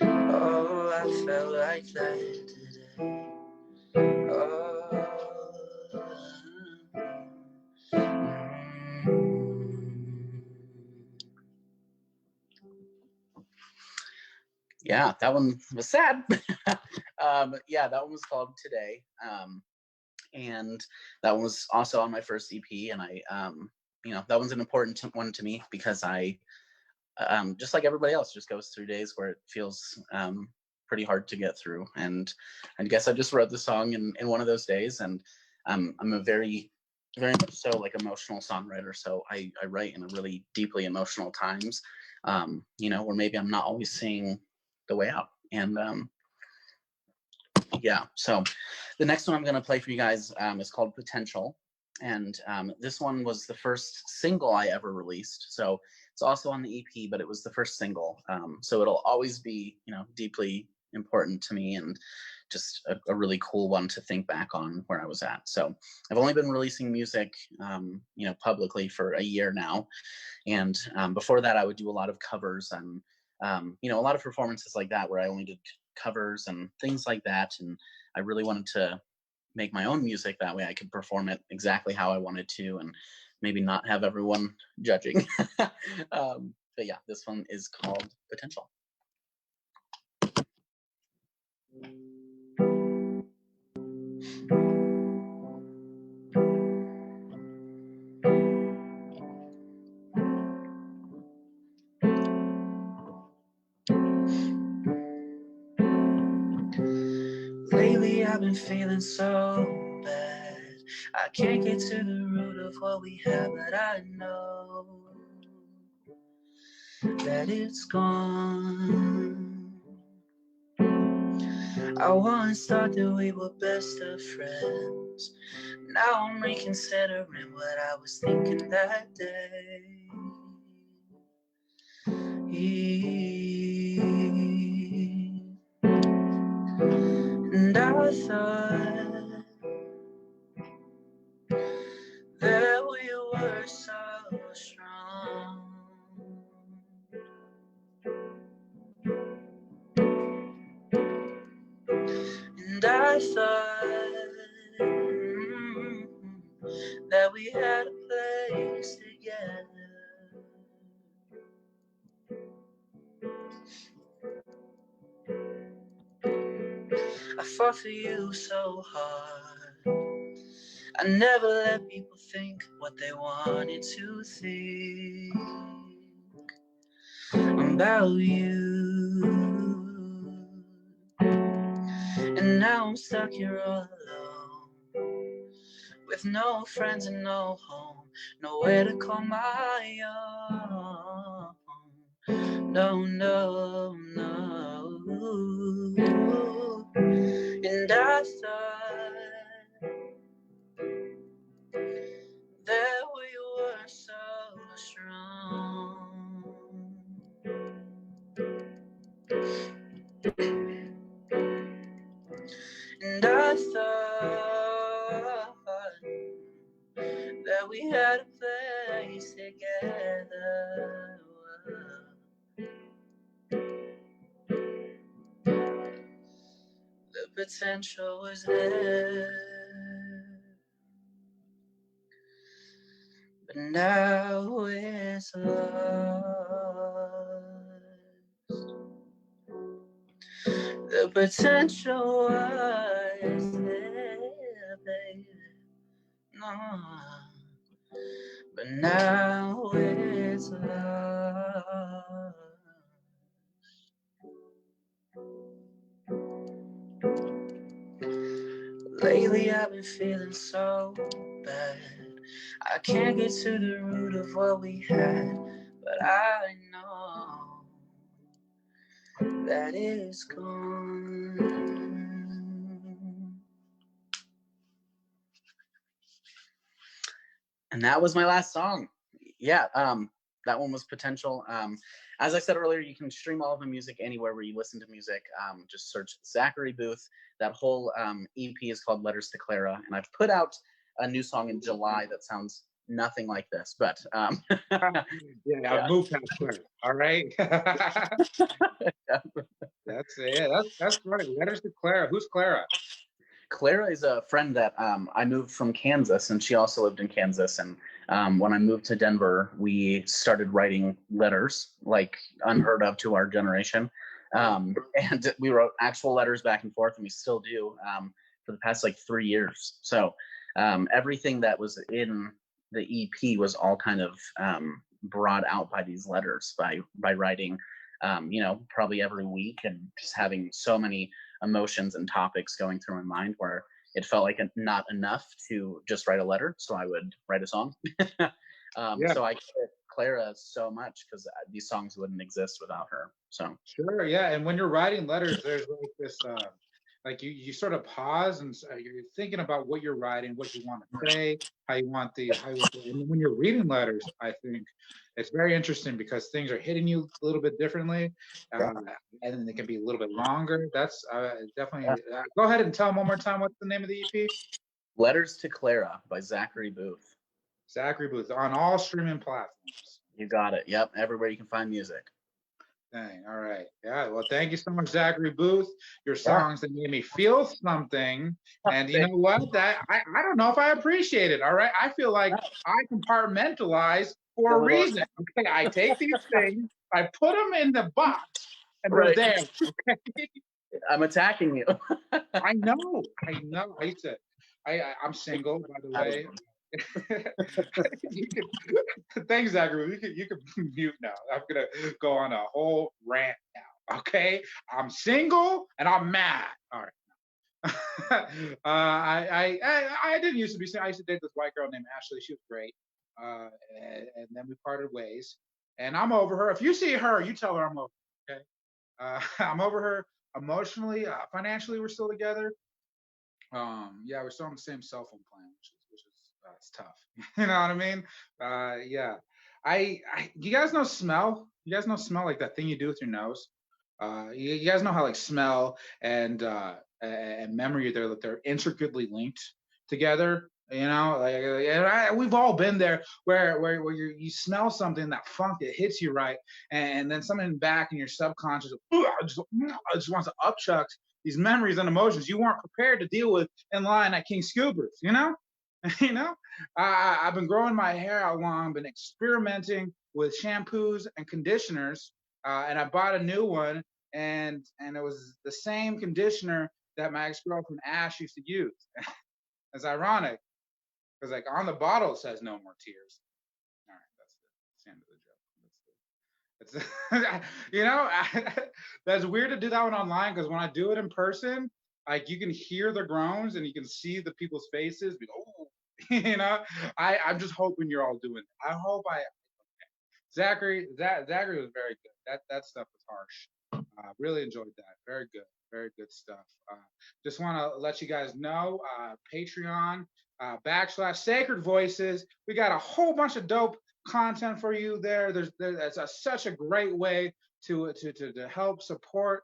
Speaker 8: Oh, I felt like that today. Oh, yeah, that one was sad. Yeah, that one was called Today. And that one was also on my first EP. And I, you know, that one's an important one to me because I, just like everybody else, just goes through days where it feels pretty hard to get through. And I guess I just wrote the song in one of those days. And I'm a very much so like emotional songwriter. So I write in a really deeply emotional times, you know, where maybe I'm not always seeing the way out. And yeah, so the next one I'm going to play for you guys is called Potential. And this one was the first single I ever released. So it's also on the EP, but it was the first single. So it'll always be, you know, deeply important to me and just a really cool one to think back on where I was at. So I've only been releasing music, you know, publicly for a year now. And before that, I would do a lot of covers and, you know, a lot of performances like that where I only did covers and things like that. And I really wanted to make my own music that way I could perform it exactly how I wanted to and maybe not have everyone judging. But yeah, this one is called Potential. Lately I've been feeling so bad. I can't get to the root of what we have, but I know that it's gone. I once thought that we were best of friends. Now I'm reconsidering what I was thinking that day. And I thought that we were so strong. And I thought that we had a place together. I fought for you so hard. I never let people think what they wanted to think about you. And now I'm stuck here all alone, with no friends and no home, nowhere to call my own. No, no, no. And I thought that we were so strong. And I thought that we had a place together. The potential was there, but now it's lost. The potential was there, baby. No, but now it's lost. Lately I've been feeling so bad. I can't get to the root of what we had, but I know that it's gone. And that was my last song. Yeah, that one was Potential. As I said earlier, you can stream all of the music anywhere where you listen to music. Just search Zachary Booth. That whole EP is called Letters to Clara, and I've put out a new song in July that sounds nothing like this, but
Speaker 1: yeah, I've moved past Clara. All right. That's it. That's right. Letters to Clara. Who's Clara?
Speaker 8: Clara is a friend that I moved from Kansas, and she also lived in Kansas. And when I moved to Denver, we started writing letters, like unheard of to our generation. And we wrote actual letters back and forth, and we still do for the past like 3 years. So everything that was in the EP was all kind of brought out by these letters, by writing, probably every week, and just having so many emotions and topics going through my mind where it felt like not enough to just write a letter, so I would write a song. So I credit Clara so much because these songs wouldn't exist without her. So
Speaker 1: sure, yeah. And when you're writing letters, there's like this like you sort of pause and you're thinking about what you're writing, what you want to say, how you want and when you're reading letters, I think it's very interesting because things are hitting you a little bit differently, and they can be a little bit longer. That's definitely. Go ahead and tell them one more time. What's the name of the EP?
Speaker 8: Letters to Clara by Zachary Booth.
Speaker 1: Zachary Booth on all streaming platforms.
Speaker 8: You got it. Yep, everywhere you can find music.
Speaker 1: Dang, all right. Yeah, well, thank you so much, Zachary Booth. Your songs that made me feel something. And you know what? I don't know if I appreciate it. All right. I feel like I compartmentalize for a reason. Okay. I take these things, I put them in the box, and they're there. Okay.
Speaker 8: I'm attacking you.
Speaker 1: I know. I'm single, by the way. Thanks, Zachary. You can mute now. I'm gonna go on a whole rant now. Okay, I'm single and I'm mad. All right. I didn't used to be single. I used to date this white girl named Ashley. She was great. And then we parted ways. And I'm over her. If you see her, you tell her I'm over her. Okay. I'm over her emotionally, financially. We're still together. Yeah, we're still on the same cell phone plan, which is it's tough. You know what I mean? Yeah. You guys know smell? You guys know smell, like that thing you do with your nose? You guys know how like smell and memory, they're intricately linked together. You know, like we've all been there where you smell something, that funk, it hits you right, and then something back in your subconscious just wants to upchuck these memories and emotions you weren't prepared to deal with in line at King Scoopers, you know? You know, I've been growing my hair out long, been experimenting with shampoos and conditioners, and I bought a new one, and it was the same conditioner that my ex-girlfriend Ash used to use. It's ironic because like on the bottle it says no more tears. All right, that's the end of the joke. It's you know, that's weird to do that one online because when I do it in person, like you can hear the groans and you can see the people's faces. Oh, you know, I'm just hoping you're all doing it. I hope I. Zachary was very good. That stuff was harsh. Really enjoyed that. Very good stuff. Just want to let you guys know, Patreon / Sacred Voices. We got a whole bunch of dope content for you there. That's such a great way to help support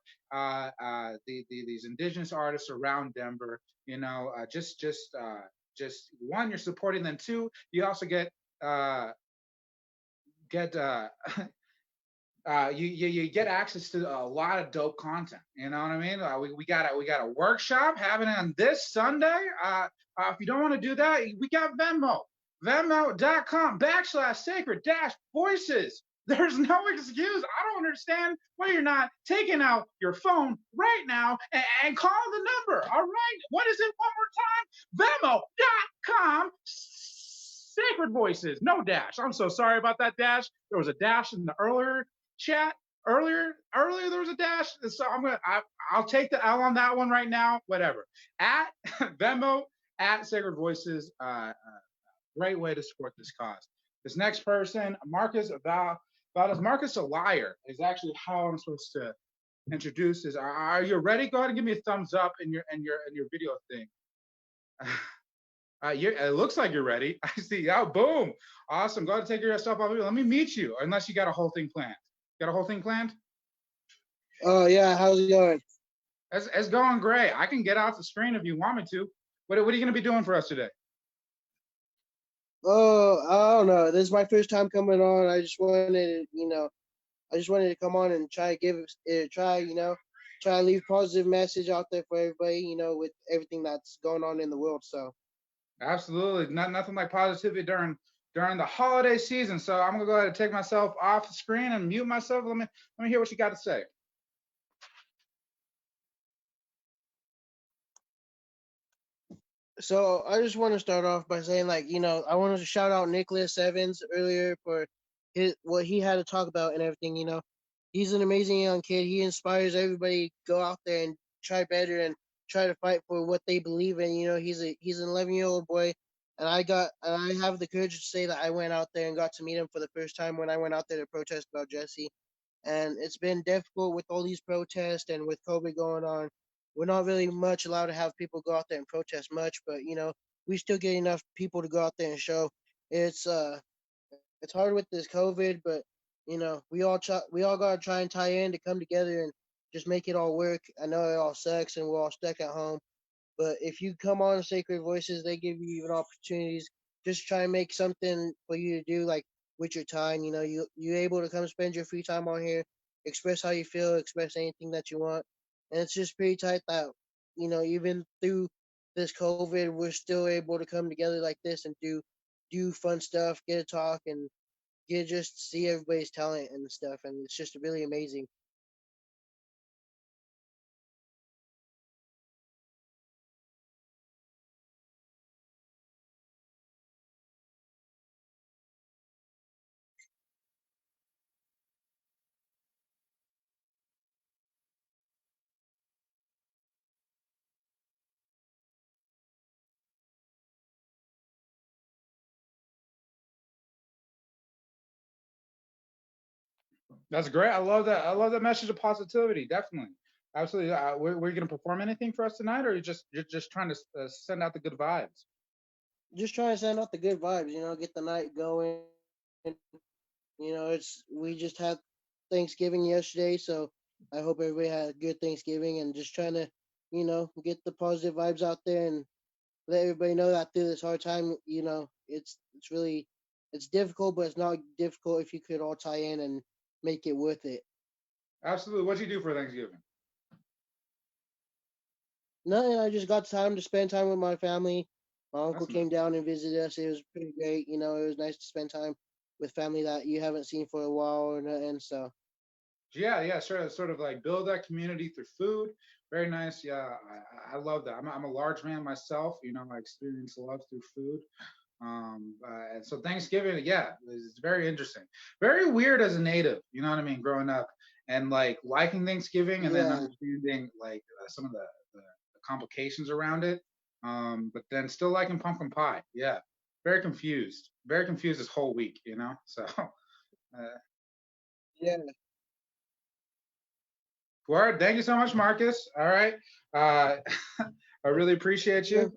Speaker 1: these indigenous artists around Denver. You know, just one, you're supporting them. Two, you also get you get access to a lot of dope content. You know what I mean? We got a workshop happening on this Sunday. If you don't want to do that, we got Venmo.com / sacred voices. There's no excuse. I don't understand why you're not taking out your phone right now and calling the number. All right. What is it? One more time. Venmo.com Sacred Voices. No dash. I'm so sorry about that dash. There was a dash in the earlier chat. Earlier there was a dash. So I'll take the L on that one right now. Whatever. At Venmo at Sacred Voices. Great way to support this cause. This next person, Marcus Valdez. Marcus a liar is actually how I'm supposed to introduce this. Are you ready? Go ahead and give me a thumbs up in your video thing. It looks like you're ready. I see. Oh, boom. Awesome. Go ahead and take your stuff off. Let me meet you, unless you got a whole thing planned. Got a whole thing planned?
Speaker 9: Oh, yeah. How's it going?
Speaker 1: It's going great. I can get off the screen if you want me to. What are you going to be doing for us today?
Speaker 9: Oh, I don't know. This is my first time coming on. I just wanted to come on and try to give it a try, try to leave positive message out there for everybody, with everything that's going on in the world. So
Speaker 1: absolutely. Nothing like positivity during the holiday season. So I'm gonna go ahead and take myself off the screen and mute myself. Let me hear what you got to say.
Speaker 9: So I just want to start off by saying, I wanted to shout out Nicholas Evans earlier for what he had to talk about and everything. He's an amazing young kid. He inspires everybody to go out there and try better and try to fight for what they believe in. He's an 11-year-old boy, and I have the courage to say that I went out there and got to meet him for the first time when I went out there to protest about Jesse. And it's been difficult with all these protests and with COVID going on. We're not really much allowed to have people go out there and protest much, but we still get enough people to go out there and show. It's hard with this COVID, but we all gotta try and tie in to come together and just make it all work. I know it all sucks and we're all stuck at home, but if you come on Sacred Voices, they give you even opportunities. Just try and make something for you to do, like with your time. You're able to come spend your free time on here, express how you feel, express anything that you want. And it's just pretty tight that, even through this COVID, we're still able to come together like this and do fun stuff, get to talk, and get to just see everybody's talent and stuff. And it's just really amazing.
Speaker 1: That's great. I love that. I love that message of positivity. Definitely, absolutely. Were you going to perform anything for us tonight, or you're just trying to send out the good vibes?
Speaker 9: Just trying to send out the good vibes. Get the night going. We just had Thanksgiving yesterday, so I hope everybody had a good Thanksgiving, and just trying to, get the positive vibes out there and let everybody know that through this hard time, it's difficult, but it's not difficult if you could all tie in and make it worth it.
Speaker 1: Absolutely. What'd you do for Thanksgiving?
Speaker 9: Nothing. I just got time to spend time with my family, My uncle came down and visited us. It was pretty great. You know, it was nice to spend time with family that you haven't seen for a while or nothing. So
Speaker 1: Yeah, sort of like build that community through food. Very nice. Yeah, I love that. I'm a large man myself. You know, I experience love through food. And so Thanksgiving, yeah, is very interesting. Very weird as a native. You know what I mean? Growing up and like liking Thanksgiving and then
Speaker 9: yeah,
Speaker 1: understanding like some of the complications around it. But then still liking pumpkin pie. Yeah, very confused. Very confused this whole week. You know, so.
Speaker 9: yeah.
Speaker 1: Word. Thank you so much, Marcus. All right. Uh, I really appreciate you.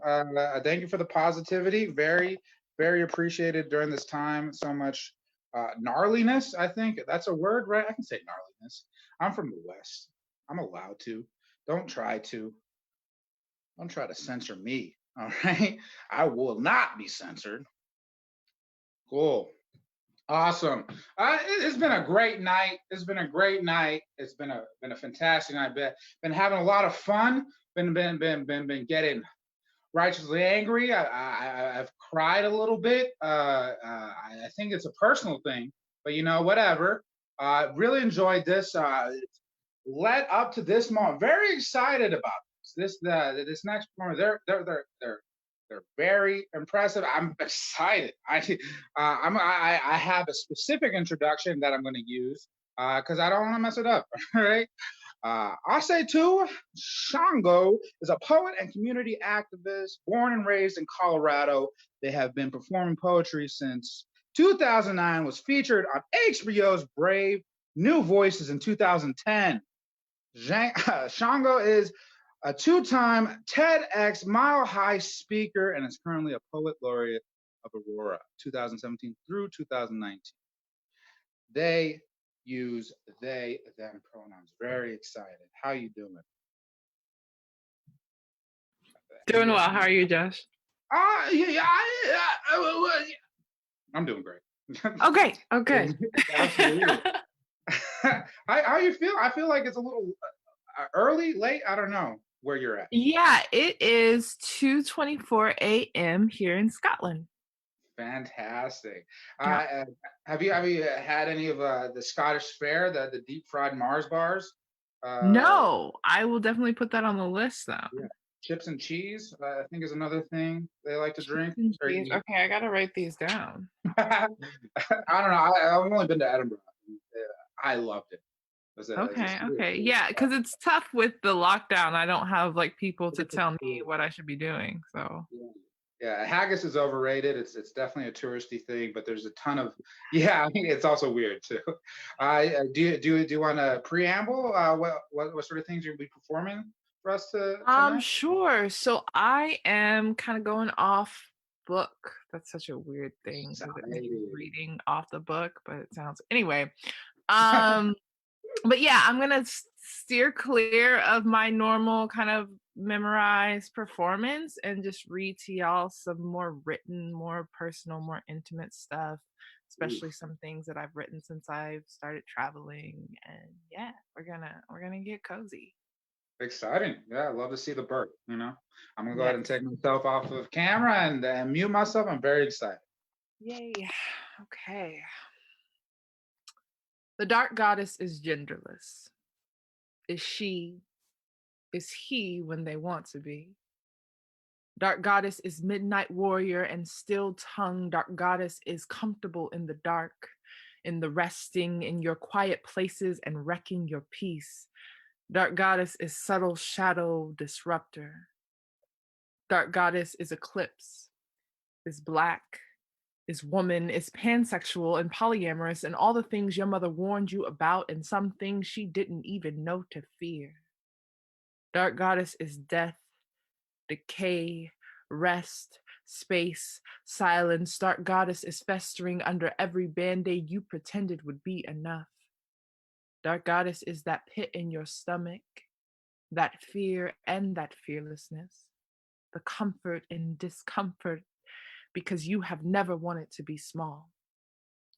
Speaker 1: Thank you for the positivity. Very, very appreciated during this time. So much gnarliness. I think that's a word, right? I can say gnarliness. I'm from the West. I'm allowed to. Don't try to. Don't try to censor me. All right. I will not be censored. Cool. Awesome. It's been a great night. It's been a great night. It's been a fantastic night. Been having a lot of fun. Been getting righteously angry. I've cried a little bit. I think it's a personal thing, but you know, whatever. Really enjoyed this. Led up to this moment. Very excited about this next performance. They're very impressive. I'm excited. I have a specific introduction that I'm going to use because I don't want to mess it up. All right. Asetu Shango is a poet and community activist born and raised in Colorado. They have been performing poetry since 2009, was featured on HBO's Brave New Voices in 2010. Shango is a two-time TEDx Mile High speaker and is currently a poet laureate of Aurora 2017 through 2019. They use they, them pronouns. Very excited. How you doing?
Speaker 10: Doing well. How are you, Josh?
Speaker 1: I'm doing great.
Speaker 10: Okay. Okay.
Speaker 1: Absolutely. How you feel? I feel like it's a little early, late. I don't know where you're at.
Speaker 10: Yeah, it is 2:24 a.m. here in Scotland.
Speaker 1: Fantastic.
Speaker 10: Yeah.
Speaker 1: Have you had any of the Scottish fare, the deep fried Mars bars?
Speaker 10: No, I will definitely put that on the list though.
Speaker 1: Yeah. Chips and cheese, I think, is another thing they like to drink.
Speaker 10: Okay, I gotta write these down.
Speaker 1: I don't know. I've only been to Edinburgh. I loved it.
Speaker 10: Okay. Yeah, because it's tough with the lockdown. I don't have like people to tell me what I should be doing. So
Speaker 1: yeah, haggis is overrated. It's definitely a touristy thing, but there's a ton of I mean, it's also weird too. Do you want to preamble? What sort of things you'll be performing for us to?
Speaker 10: Sure. So I am kind of going off book. That's such a weird thing because it means reading off the book, but it sounds anyway. But yeah, I'm gonna steer clear of my normal kind of memorized performance and just read to y'all some more written, more personal, more intimate stuff, especially some things that I've written since I've started traveling. And yeah, we're gonna get cozy.
Speaker 1: Exciting. Yeah, I love to see the birth, you know. I'm gonna go ahead and take myself off of camera and mute myself. I'm very excited.
Speaker 10: Yay. Okay. The dark goddess is genderless. Is she, is he when they want to be? Dark goddess is midnight warrior and still tongue. Dark goddess is comfortable in the dark, in the resting, in your quiet places and wrecking your peace. Dark goddess is subtle shadow disruptor. Dark goddess is eclipse, is black, is woman, is pansexual and polyamorous and all the things your mother warned you about and some things she didn't even know to fear. Dark goddess is death, decay, rest, space, silence. Dark goddess is festering under every band-aid you pretended would be enough. Dark goddess is that pit in your stomach, that fear and that fearlessness, the comfort and discomfort because you have never wanted to be small.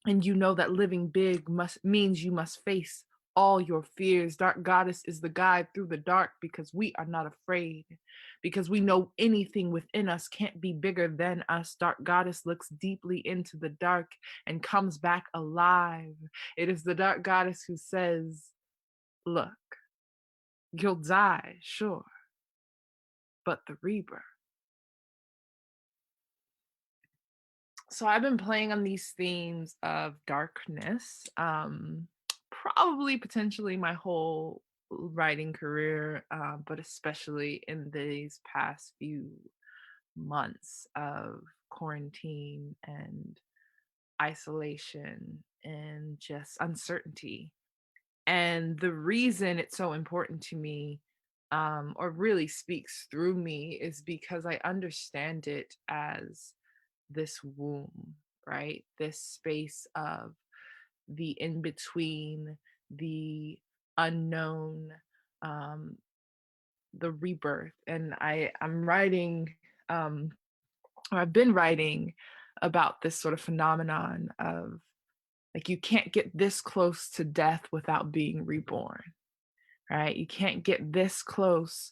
Speaker 10: And you know that living big means you must face all your fears. Dark Goddess is the guide through the dark because we are not afraid, because we know anything within us can't be bigger than us. Dark Goddess looks deeply into the dark and comes back alive. It is the Dark Goddess who says, look, you'll die, sure, but the rebirth. So I've been playing on these themes of darkness, probably potentially my whole writing career, but especially in these past few months of quarantine and isolation and just uncertainty. And the reason it's so important to me, or really speaks through me, is because I understand it as this womb, right? This space of the in between, the unknown, um, the rebirth. And I'm writing, or I've been writing about this sort of phenomenon of like, you can't get this close to death without being reborn, right? You can't get this close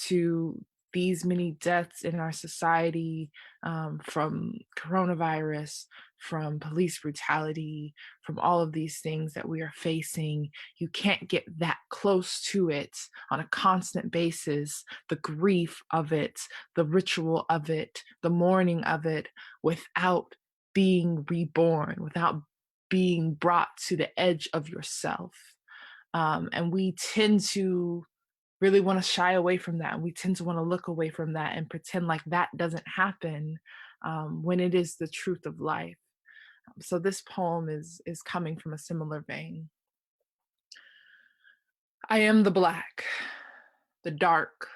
Speaker 10: to these many deaths in our society, from coronavirus, from police brutality, from all of these things that we are facing. You can't get that close to it on a constant basis, the grief of it, the ritual of it, the mourning of it, without being reborn, without being brought to the edge of yourself. And we tend to really want to shy away from that. We tend to want to look away from that and pretend like that doesn't happen, when it is the truth of life. So this poem is coming from a similar vein. I am the black, the dark,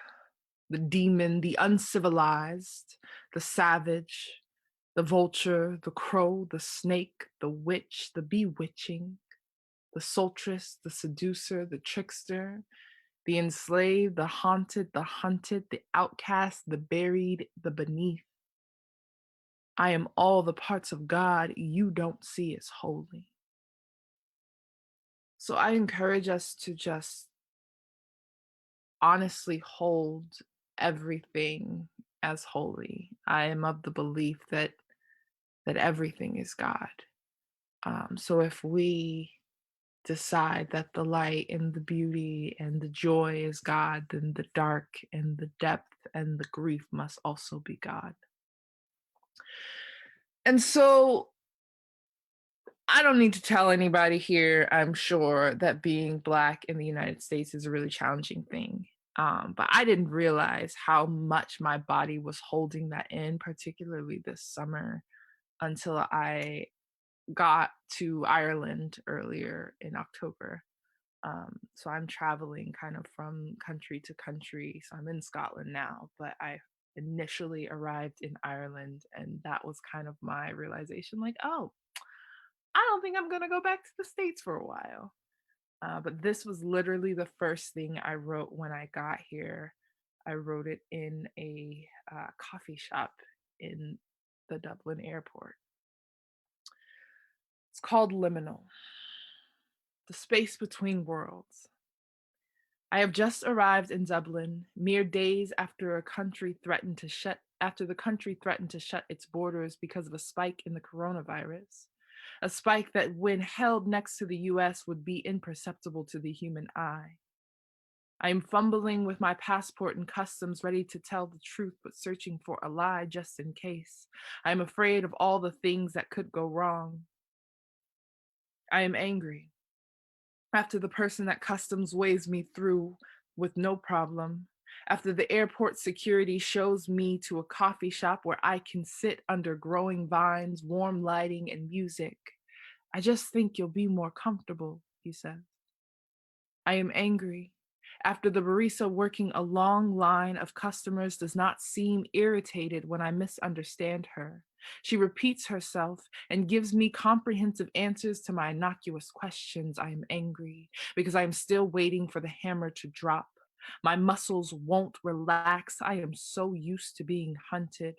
Speaker 10: the demon, the uncivilized, the savage, the vulture, the crow, the snake, the witch, the bewitching, the sultress, the seducer, the trickster, the enslaved, the haunted, the hunted, the outcast, the buried, the beneath. I am all the parts of God you don't see as holy. So I encourage us to just honestly hold everything as holy. I am of the belief that everything is God. So if we decide that the light and the beauty and the joy is God, then the dark and the depth and the grief must also be God. And so I don't need to tell anybody here, I'm sure, that being Black in the United States is a really challenging thing. But I didn't realize how much my body was holding that in, particularly this summer, until I got to Ireland earlier in October. So I'm traveling kind of from country to country. So I'm in Scotland now, but I initially arrived in Ireland, and that was kind of my realization, like, oh, I don't think I'm gonna go back to the States for a while. But this was literally the first thing I wrote when I got here. I wrote it in a coffee shop in the Dublin airport. It's called Liminal, the space between worlds. I have just arrived in Dublin, mere days after the country threatened to shut its borders because of a spike in the coronavirus. A spike that, when held next to the US, would be imperceptible to the human eye. I am fumbling with my passport and customs, ready to tell the truth, but searching for a lie just in case. I am afraid of all the things that could go wrong. I am angry. After the person at customs waves me through with no problem, after the airport security shows me to a coffee shop where I can sit under growing vines, warm lighting, and music, I just think you'll be more comfortable, he says. I am angry. After the barista working a long line of customers does not seem irritated when I misunderstand her. She repeats herself and gives me comprehensive answers to my innocuous questions. I am angry because I am still waiting for the hammer to drop. My muscles won't relax. I am so used to being hunted.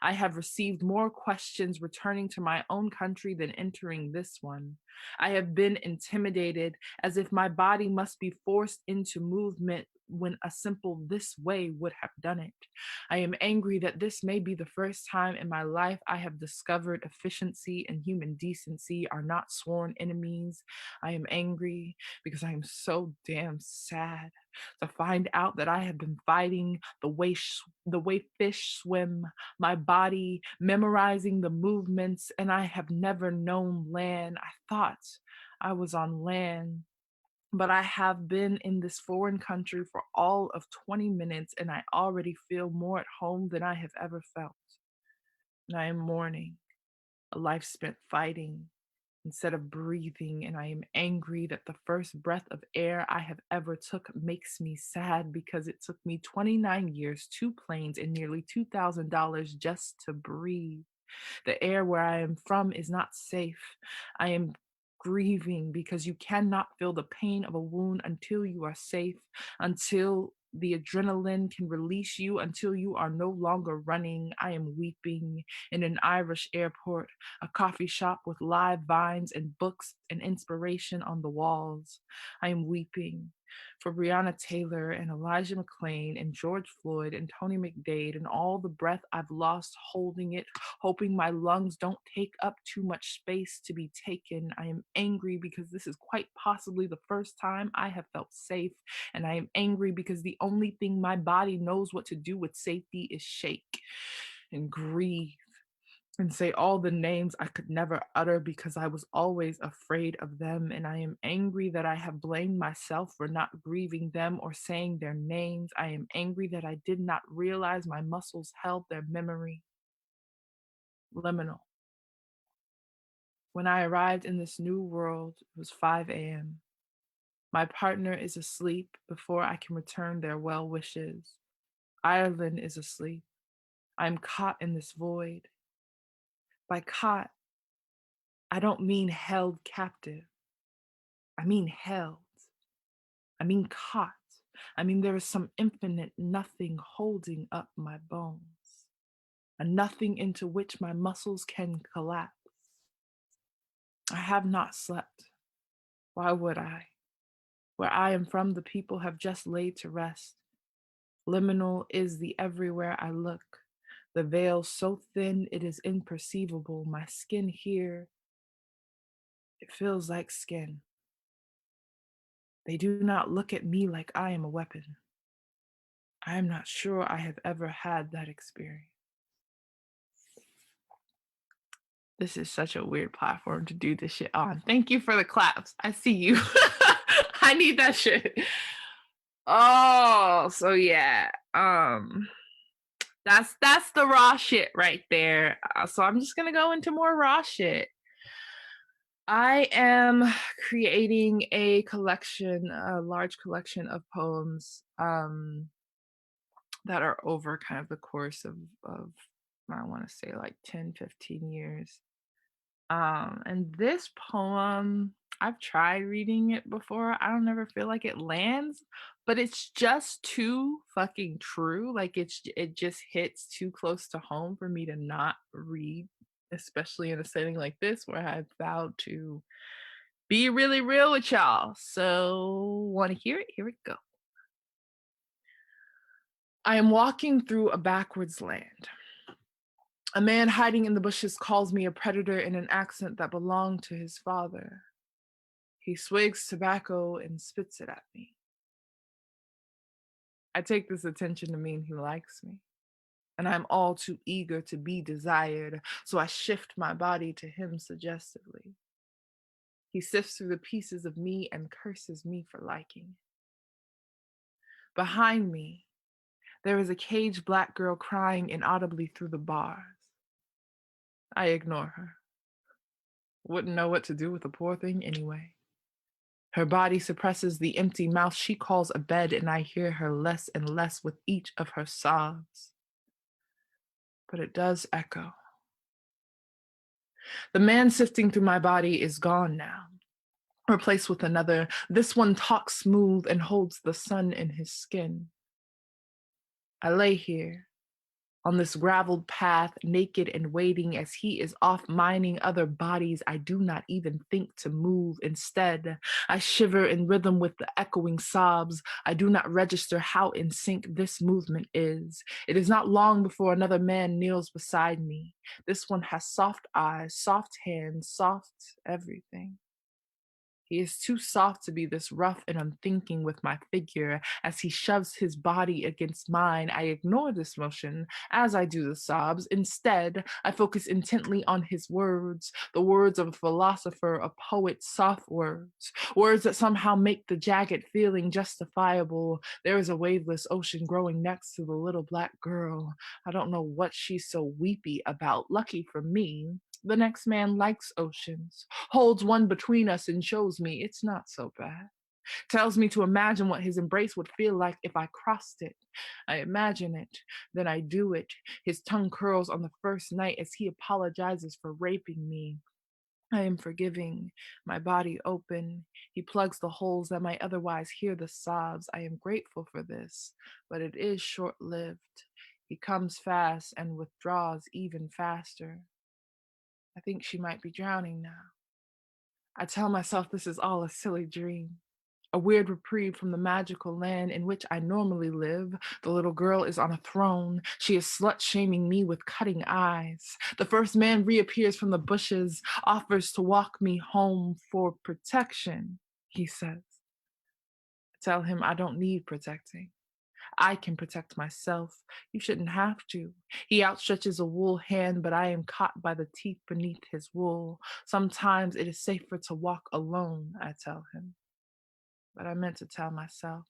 Speaker 10: I have received more questions returning to my own country than entering this one. I have been intimidated as if my body must be forced into movement when a simple this way would have done it. I am angry that this may be the first time in my life I have discovered efficiency and human decency are not sworn enemies. I am angry because I am so damn sad to find out that I have been fighting the way fish swim, my body memorizing the movements, and I have never known land. I thought I was on land, but I have been in this foreign country for all of 20 minutes, and I already feel more at home than I have ever felt. And I am mourning a life spent fighting instead of breathing, and I am angry that the first breath of air I have ever took makes me sad because it took me 29 years, 2 planes, and nearly $2,000 just to breathe. The air where I am from is not safe. I am grieving because you cannot feel the pain of a wound until you are safe, until the adrenaline can release you, until you are no longer running. I am weeping in an Irish airport, a coffee shop with live vines and books and inspiration on the walls. I am weeping for Breonna Taylor and Elijah McClain and George Floyd and Tony McDade and all the breath I've lost holding it, hoping my lungs don't take up too much space to be taken. I am angry because this is quite possibly the first time I have felt safe, and I am angry because the only thing my body knows what to do with safety is shake and grieve and say all the names I could never utter because I was always afraid of them. And I am angry that I have blamed myself for not grieving them or saying their names. I am angry that I did not realize my muscles held their memory. Liminal. When I arrived in this new world, it was 5 a.m. My partner is asleep before I can return their well wishes. Ireland is asleep. I am caught in this void. By caught, I don't mean held captive. I mean held. I mean caught. I mean there is some infinite nothing holding up my bones, a nothing into which my muscles can collapse. I have not slept. Why would I? Where I am from, the people have just laid to rest. Liminal is the everywhere I look. The veil so thin it is imperceivable. My skin here, it feels like skin. They do not look at me like I am a weapon. I am not sure I have ever had that experience. This is such a weird platform to do this shit on. Thank you for the claps. I see you. I need that shit. Oh, so yeah. That's the raw shit right there. So I'm just gonna go into more raw shit. I am creating a collection, a large collection of poems that are over kind of the course of I want to say like 10, 15 years. And this poem, I've tried reading it before. I don't ever feel like it lands, but it's just too fucking true. Like it just hits too close to home for me to not read, especially in a setting like this where I vowed to be really real with y'all. So, want to hear it? Here we go. I am walking through a backwards land. A man hiding in the bushes calls me a predator in an accent that belonged to his father. He swigs tobacco and spits it at me. I take this attention to mean he likes me, and I'm all too eager to be desired, so I shift my body to him suggestively. He sifts through the pieces of me and curses me for liking. Behind me, there is a caged black girl crying inaudibly through the bars. I ignore her. Wouldn't know what to do with the poor thing anyway. Her body suppresses the empty mouth she calls a bed, and I hear her less and less with each of her sobs. But it does echo. The man sifting through my body is gone now. replaced with another. This one talks smooth and holds the sun in his skin. I lay here on this graveled path, naked and waiting as he is off mining other bodies. I do not even think to move. Instead, I shiver in rhythm with the echoing sobs. I do not register how in sync this movement is. It is not long before another man kneels beside me. This one has soft eyes, soft hands, soft everything. He is too soft to be this rough and unthinking with my figure. As he shoves his body against mine, I ignore this motion as I do the sobs. Instead, I focus intently on his words, the words of a philosopher, a poet, soft words, words that somehow make the jagged feeling justifiable. There is a waveless ocean growing next to the little black girl. I don't know what she's so weepy about. Lucky for me, the next man likes oceans, holds one between us and shows me it's not so bad. Tells me to imagine what his embrace would feel like if I crossed it. I imagine it, then I do it. His tongue curls on the first night as he apologizes for raping me. I am forgiving, my body open. He plugs the holes that might otherwise hear the sobs. I am grateful for this, but it is short-lived. He comes fast and withdraws even faster. I think she might be drowning now. I tell myself this is all a silly dream, a weird reprieve from the magical land in which I normally live. The little girl is on a throne. She is slut-shaming me with cutting eyes. The first man reappears from the bushes, offers to walk me home for protection, he says. I tell him I don't need protecting. I can protect myself. You shouldn't have to. He outstretches a wool hand, but I am caught by the teeth beneath his wool. Sometimes it is safer to walk alone, I tell him. But I meant to tell myself.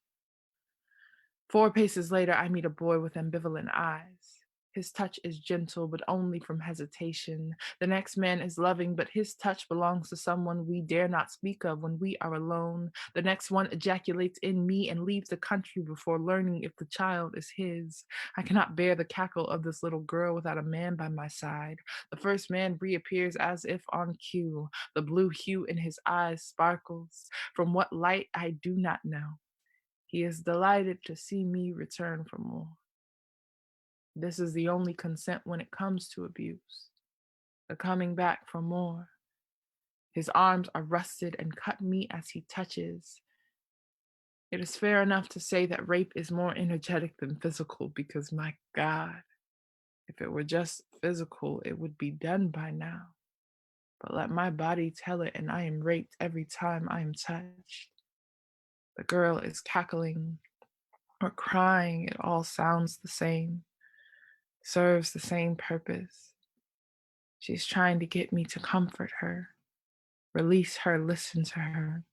Speaker 10: 4 paces later, I meet a boy with ambivalent eyes. His touch is gentle, but only from hesitation. The next man is loving, but his touch belongs to someone we dare not speak of when we are alone. The next one ejaculates in me and leaves the country before learning if the child is his. I cannot bear the cackle of this little girl without a man by my side. The first man reappears as if on cue. The blue hue in his eyes sparkles. From what light, I do not know. He is delighted to see me return for more. This is the only consent when it comes to abuse, the coming back for more. His arms are rusted and cut me as he touches. It is fair enough to say that rape is more energetic than physical because, my God, if it were just physical, it would be done by now. But let my body tell it, and I am raped every time I am touched. The girl is cackling or crying. It all sounds the same. Serves the same purpose. She's trying to get me to comfort her, release her, listen to her.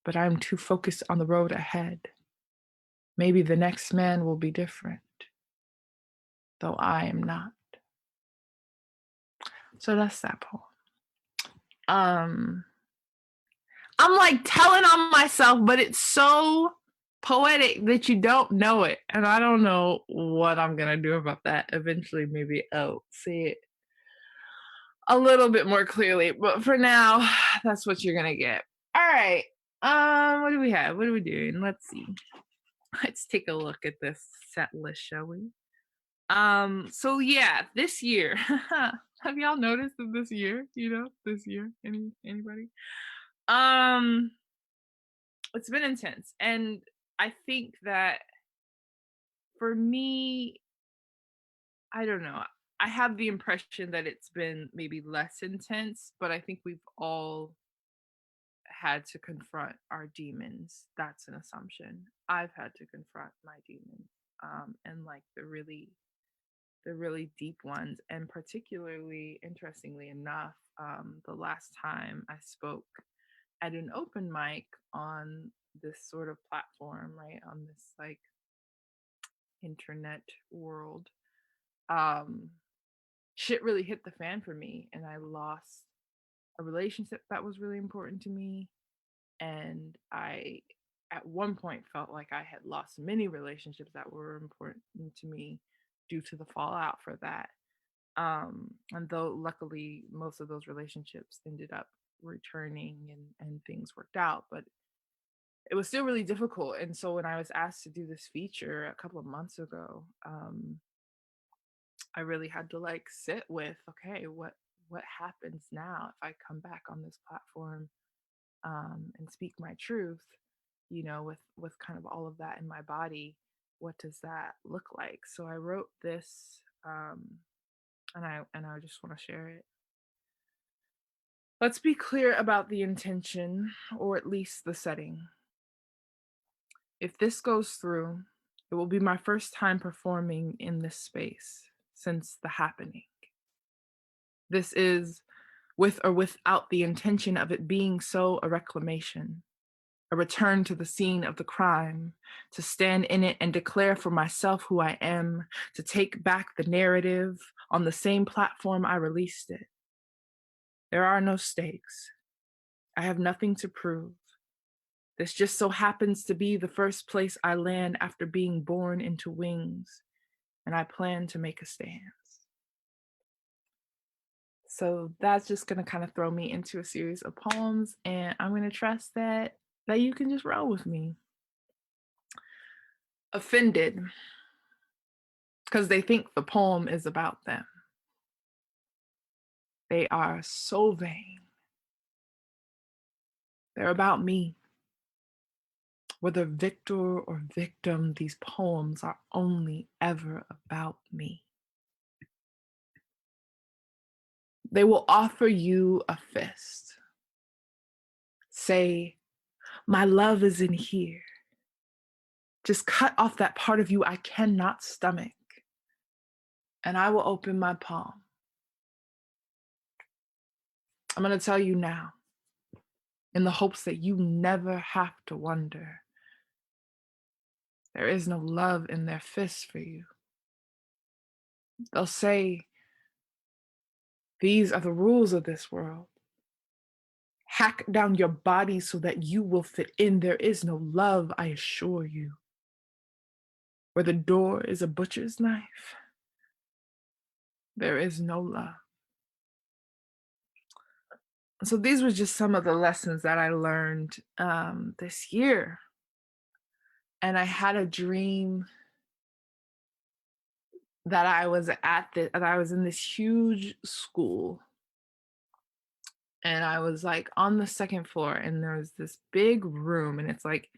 Speaker 10: But I'm too focused on the road ahead. Maybe the next man will be different, though I am not. So that's that poem. I'm like telling on myself, but it's so poetic that you don't know it. And I don't know what I'm going to do about that. Eventually, maybe I'll say it a little bit more clearly. But for now, that's what you're going to get. All right. What do we have? What are we doing? Let's see. Let's take a look at this set list, shall we? So yeah, this year. Have y'all noticed that this year, this year? Anybody? It's been intense. And I think that for me, I don't know. I have the impression that it's been maybe less intense, but I think we've all had to confront our demons. That's an assumption. I've had to confront my demons, and like the really deep ones. And particularly, interestingly enough, the last time I spoke at an open mic on this sort of platform, right, on this like internet world, shit really hit the fan for me, and I lost a relationship that was really important to me. And I, at one point, felt like I had lost many relationships that were important to me due to the fallout for that. And though luckily most of those relationships ended up returning and things worked out, but it was still really difficult. And so when I was asked to do this feature a couple of months ago, I really had to like sit with, okay, what happens now if I come back on this platform and speak my truth, with kind of all of that in my body. What does that look like? So I wrote this, and I just want to share it. Let's be clear about the intention, or at least the setting. If this goes through, it will be my first time performing in this space since the happening. This is, with or without the intention of it being so, a reclamation, a return to the scene of the crime, to stand in it and declare for myself who I am, to take back the narrative on the same platform I released it. There are no stakes. I have nothing to prove. This just so happens to be the first place I land after being born into wings, and I plan to make a stance. So that's just going to kind of throw me into a series of poems, and I'm going to trust that you can just roll with me. Offended, because they think the poem is about them. They are so vain. They're about me. Whether victor or victim, these poems are only ever about me. They will offer you a fist. Say, my love is in here. Just cut off that part of you I cannot stomach, and I will open my palm. I'm going to tell you now, in the hopes that you never have to wonder. There is no love in their fists for you. They'll say, these are the rules of this world. Hack down your body so that you will fit in. There is no love, I assure you. Where the door is a butcher's knife, there is no love. So these were just some of the lessons that I learned this year. And I had a dream that I was in this huge school, and I was like on the second floor, and there was this big room, and it's like,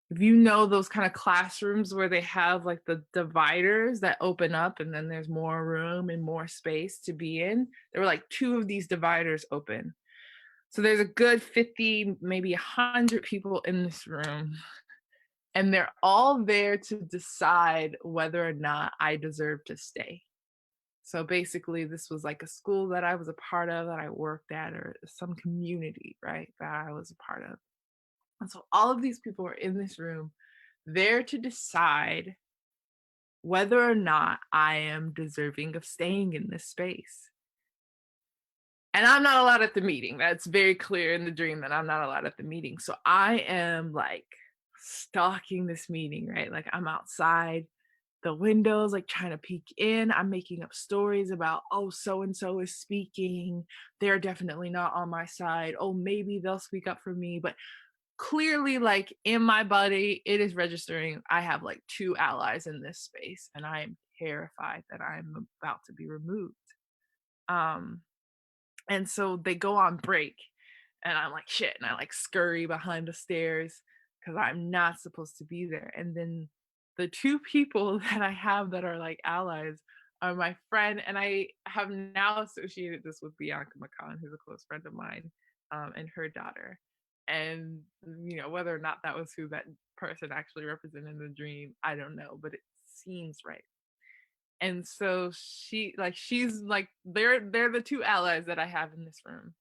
Speaker 10: if you know those kind of classrooms where they have like the dividers that open up and then there's more room and more space to be in, there were like 2 of these dividers open. So there's a good 50, maybe 100 people in this room, and they're all there to decide whether or not I deserve to stay. So basically, this was like a school that I was a part of, that I worked at, or some community, right, that I was a part of. And so all of these people are in this room, there to decide whether or not I am deserving of staying in this space. And I'm not allowed at the meeting. That's very clear in the dream that I'm not allowed at the meeting. So I am like stalking this meeting, right? Like I'm outside the windows, like trying to peek in. I'm making up stories about, oh, so-and-so is speaking. They're definitely not on my side. Oh, maybe they'll speak up for me. But clearly, like in my body, it is registering. I have like 2 allies in this space, and I am terrified that I'm about to be removed. And so they go on break, and I'm like, shit. And I like scurry behind the stairs because I'm not supposed to be there. And then the 2 people that I have that are like allies are my friend, and I have now associated this with Bianca McCon, who's a close friend of mine, and her daughter. And, whether or not that was who that person actually represented in the dream, I don't know, but it seems right. And so she's like, they're the 2 allies that I have in this room.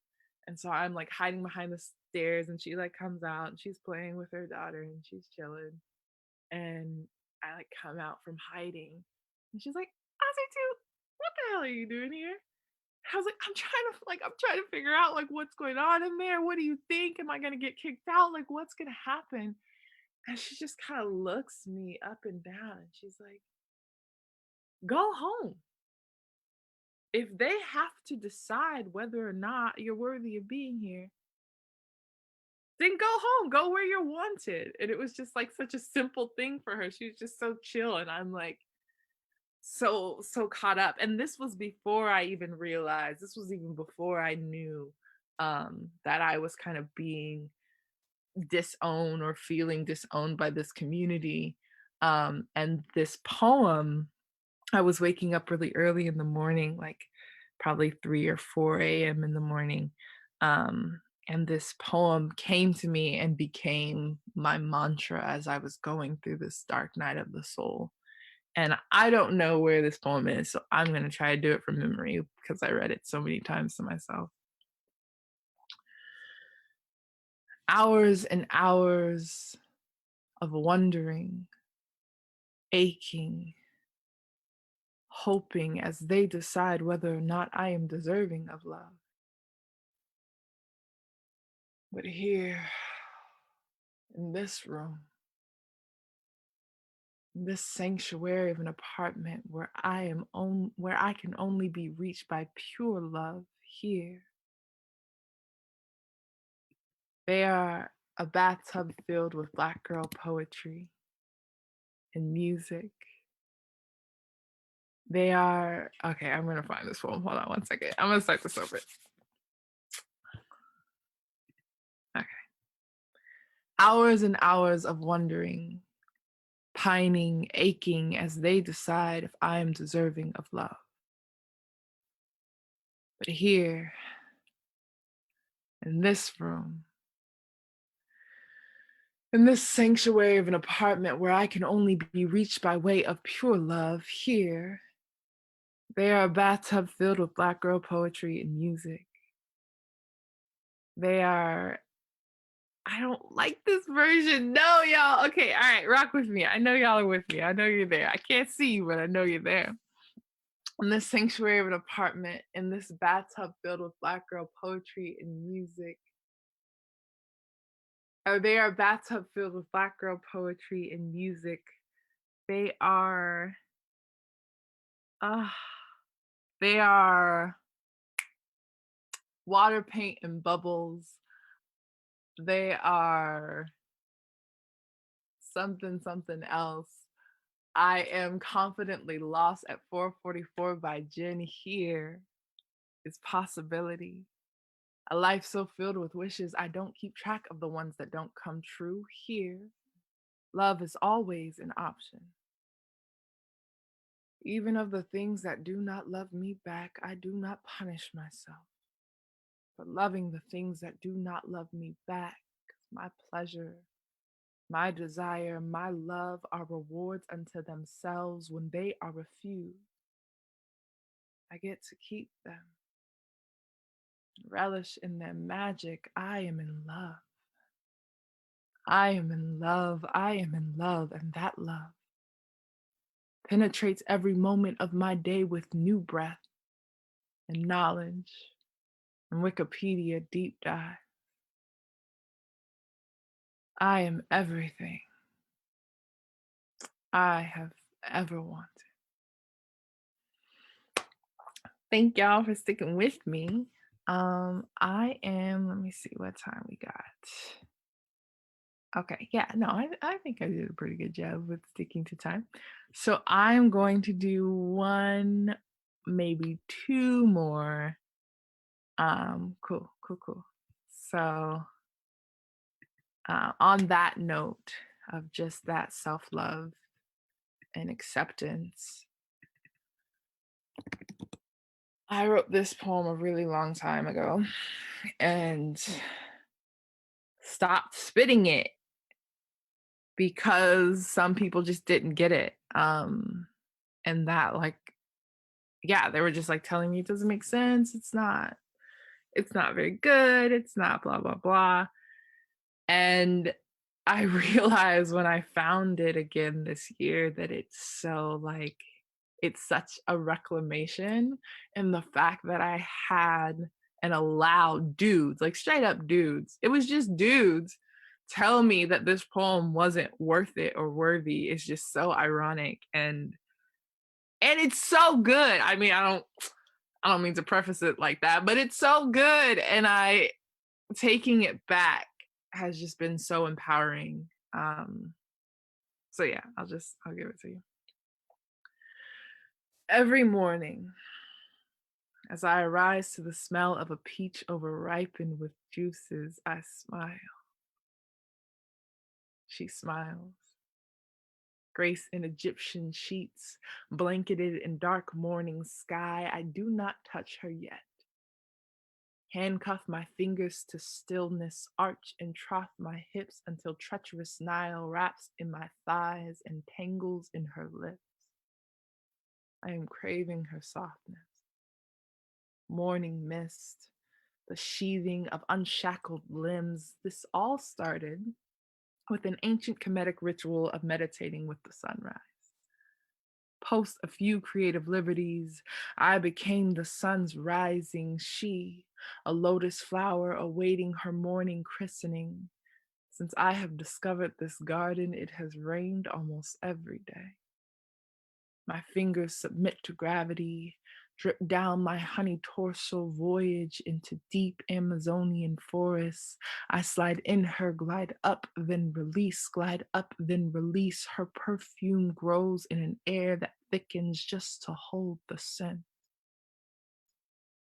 Speaker 10: And so I'm like hiding behind the stairs, and she like comes out, and she's playing with her daughter, and she's chilling. And I like come out from hiding, and she's like, Ozzy, what the hell are you doing here? I was like, I'm trying to figure out like what's going on in there. What do you think? Am I gonna get kicked out? Like, what's gonna happen? And she just kind of looks me up and down, and she's like, go home. if they have to decide whether or not you're worthy of being here, then go home, go where you're wanted. And it was just like such a simple thing for her. She was just so chill. And I'm like, so caught up. And this was before I even realized, this was even before I knew that I was kind of being disowned or feeling disowned by this community. And this poem, I was waking up really early in the morning, like probably 3 or 4 a.m. in the morning. And this poem came to me and became my mantra as I was going through this dark night of the soul. And I don't know where this poem is, so I'm going to try to do it from memory because I read it so many times to myself. Hours and hours of wondering, aching, hoping as they decide whether or not I am deserving of love. But here, in this room, this sanctuary of an apartment where I can only be reached by pure love, here they are a bathtub filled with Black girl poetry and music. They are, okay, I'm gonna find this poem. Hold on 1 second. I'm gonna start this over. Okay. Hours and hours of wondering, pining, aching as they decide if I am deserving of love. But here, in this room, in this sanctuary of an apartment where I can only be reached by way of pure love, here, they are a bathtub filled with Black girl poetry and music. They are, I don't like this version. No, y'all. Okay, all right, rock with me. I know y'all are with me. I know you're there. I can't see you, but I know you're there. In this sanctuary of an apartment, in this bathtub filled with Black girl poetry and music. Oh, they are a bathtub filled with Black girl poetry and music. They are, they are water, paint, and bubbles. They are something else. I am confidently lost at 4:44 by Jen. Here is possibility. A life so filled with wishes, I don't keep track of the ones that don't come true. Here, love is always an option. Even of the things that do not love me back, I do not punish myself. For loving the things that do not love me back, my pleasure, my desire, my love are rewards unto themselves when they are refused. I get to keep them. Relish in their magic. I am in love. I am in love. I am in love. And that love penetrates every moment of my day with new breath and knowledge and Wikipedia deep dive. I am everything I have ever wanted. Thank y'all for sticking with me. Let me see what time we got. Okay, yeah, no, I think I did a pretty good job with sticking to time. So I'm going to do one, maybe two more. Cool. So on that note of just that self-love and acceptance, I wrote this poem a really long time ago and stopped spitting it because some people just didn't get it. And that, like, yeah, they were just like telling me it doesn't make sense. It's not very good. It's not blah, blah, blah. And I realized when I found it again this year that it's so like, it's such a reclamation. And the fact that I had and allowed dudes, like straight up dudes, it was just dudes, tell me that this poem wasn't worth it or worthy is just so ironic. And it's so good. I mean, I don't mean to preface it like that, but it's so good. And taking it back has just been so empowering. So yeah, I'll give it to you. Every morning, as I arise to the smell of a peach overripened with juices, I smile. She smiles. Grace in Egyptian sheets, blanketed in dark morning sky, I do not touch her yet. Handcuff my fingers to stillness, arch and trough my hips until treacherous Nile wraps in my thighs and tangles in her lips. I am craving her softness. Morning mist, the sheathing of unshackled limbs, this all started with an ancient Kemetic ritual of meditating with the sunrise. Post a few creative liberties, I became the sun's rising, she, a lotus flower awaiting her morning christening. Since I have discovered this garden, it has rained almost every day. My fingers submit to gravity, drip down my honey torso, voyage into deep Amazonian forests. I slide in her, glide up, then release, glide up, then release. Her perfume grows in an air that thickens just to hold the scent.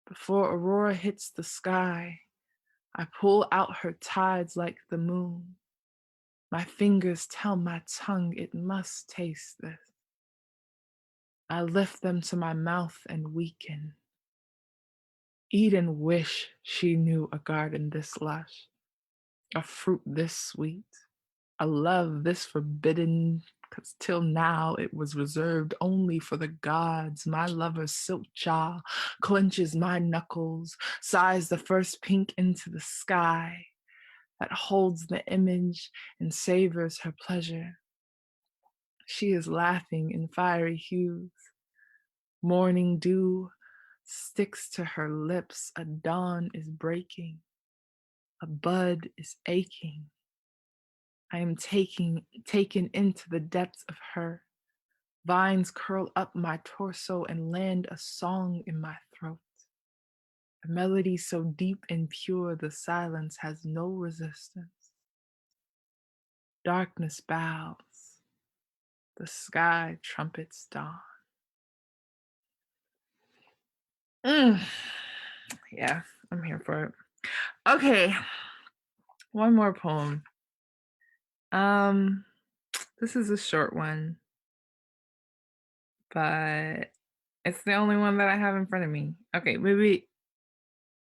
Speaker 10: Before Aurora hits the sky, I pull out her tides like the moon. My fingers tell my tongue it must taste this. I lift them to my mouth and weaken. Eat and wish she knew a garden this lush, a fruit this sweet, a love this forbidden, 'cause till now it was reserved only for the gods. My lover's silk jaw clenches my knuckles, sighs the first pink into the sky that holds the image and savors her pleasure. She is laughing in fiery hues. Morning dew sticks to her lips, a dawn is breaking, a bud is aching. I am taken into the depths of her. Vines curl up my torso and land a song in my throat. A melody so deep and pure, the silence has no resistance. Darkness bows, the sky trumpets dawn. Yeah, I'm here for it. Okay, one more poem. This is a short one, but it's the only one that I have in front of me. Okay, maybe.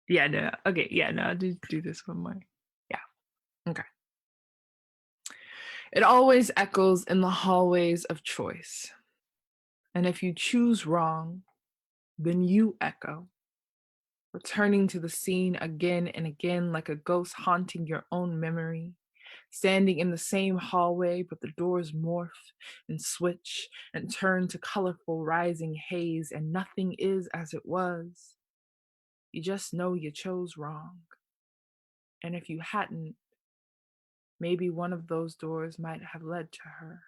Speaker 10: Yeah, no. Okay, yeah, no. I'll do this one more. Yeah. Okay. It always echoes in the hallways of choice, and if you choose wrong, then you echo, returning to the scene again and again like a ghost haunting your own memory, standing in the same hallway, but the doors morph and switch and turn to colorful rising haze, and nothing is as it was. You just know you chose wrong. And if you hadn't, maybe one of those doors might have led to her.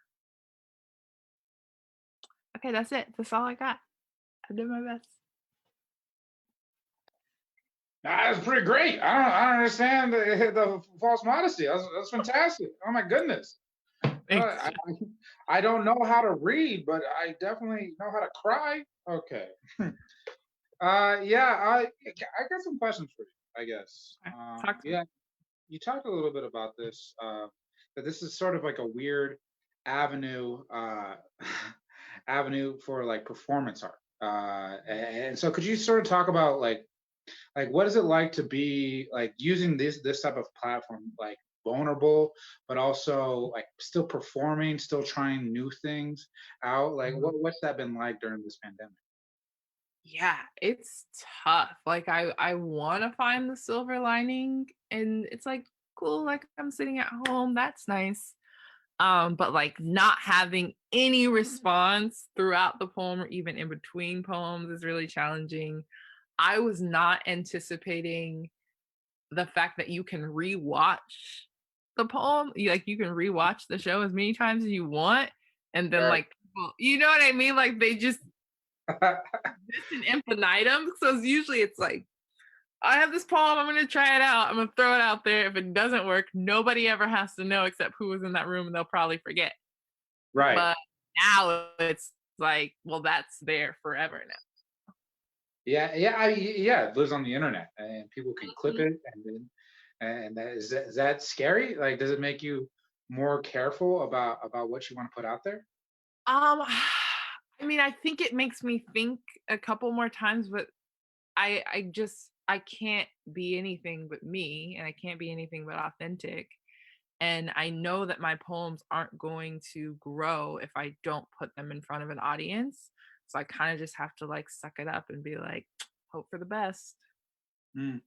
Speaker 10: Okay, that's it. That's all I got. I did my best.
Speaker 1: That's pretty great. I don't understand the false modesty. That's fantastic. Oh my goodness. I don't know how to read, but I definitely know how to cry. Okay. Yeah, I got some questions for you, I guess. Yeah, you talked a little bit about this, that this is sort of like a weird avenue avenue for like performance art. And so could you sort of talk about like what is it like to be like using this type of platform, like vulnerable, but also like still performing, still trying new things out? Like what's that been like during this pandemic?
Speaker 10: Yeah, it's tough. Like I want to find the silver lining, and it's like cool, like I'm sitting at home, that's nice. But like not having any response throughout the poem or even in between poems is really challenging. I was not anticipating the fact that you can rewatch the poem. You can rewatch the show as many times as you want, and then like people, you know what I mean? Like they just This an infinitum, so usually it's like, I have this poem, I'm gonna try it out, I'm gonna throw it out there. If it doesn't work, nobody ever has to know except who was in that room, and they'll probably forget.
Speaker 1: Right.
Speaker 10: But now it's like, well, that's there forever now.
Speaker 1: Yeah, it lives on the internet, and people can clip it, and is that scary? Like, does it make you more careful about what you want to put out there?
Speaker 10: I mean, I think it makes me think a couple more times, but I can't be anything but me, and I can't be anything but authentic. And I know that my poems aren't going to grow if I don't put them in front of an audience. So I kind of just have to like suck it up and be like, hope for the best.
Speaker 1: Mm.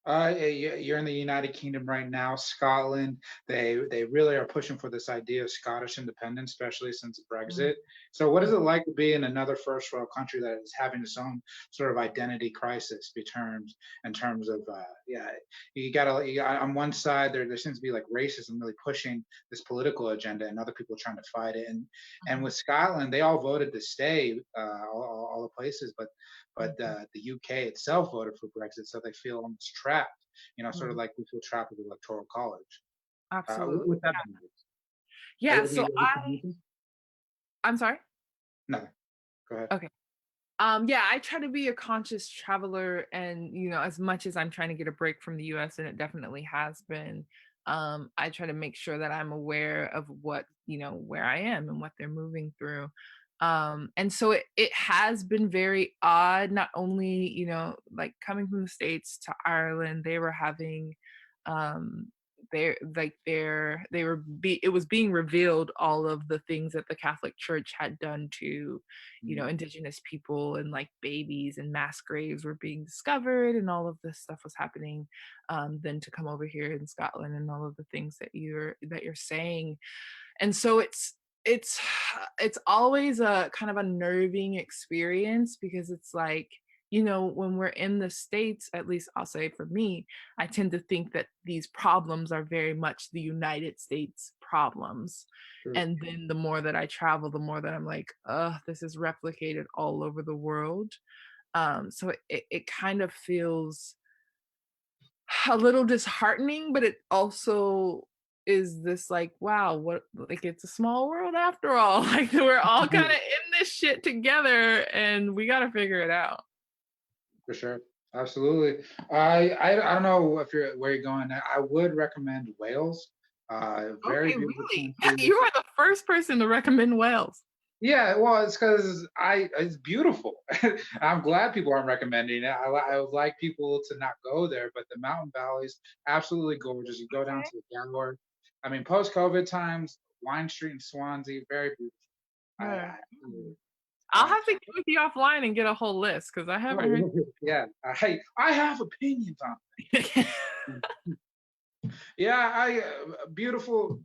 Speaker 1: You're in the United Kingdom right now, Scotland. They really are pushing for this idea of Scottish independence, especially since Brexit. So, what is it like to be in another first world country that is having its own sort of identity crisis in terms of you got on one side there seems to be like racism really pushing this political agenda, and other people trying to fight it. And with Scotland, they all voted to stay, all the places, but the UK itself voted for Brexit, so they feel almost trapped. Sort of like we feel trapped with the Electoral College.
Speaker 10: Absolutely.
Speaker 1: With that,
Speaker 10: yeah. So I'm sorry.
Speaker 1: No, go ahead.
Speaker 10: Okay. Yeah, I try to be a conscious traveler, and as much as I'm trying to get a break from the US, and it definitely has been, I try to make sure that I'm aware of what, where I am and what they're moving through. And so it has been very odd, not only, like coming from the States to Ireland, they were having, it was being revealed all of the things that the Catholic Church had done to, indigenous people, and like babies and mass graves were being discovered, and all of this stuff was happening. Then to come over here in Scotland and all of the things that you're saying. And so it's always a kind of unnerving experience, because it's like, when we're in the States, at least I'll say for me, I tend to think that these problems are very much the United States problems.
Speaker 1: Sure.
Speaker 10: And then the more that I travel, the more that I'm like, this is replicated all over the world. So it kind of feels a little disheartening, but it also is this like, wow, what, like, it's a small world after all. Like, we're all kind of in this shit together, and we got to figure it out.
Speaker 1: For sure, absolutely. I don't know where you're going. I would recommend Wales. Very beautiful.
Speaker 10: Really? You are the first person to recommend Wales.
Speaker 1: Yeah, well, it's because it's beautiful. I'm glad people aren't recommending it. I would like people to not go there, but the mountain valleys, absolutely gorgeous. You go down to the Gower. I mean, post-COVID times, Wine Street in Swansea, very beautiful.
Speaker 10: I'll have to get with you offline and get a whole list, because I haven't heard.
Speaker 1: Yeah, I have opinions on it. Yeah, beautiful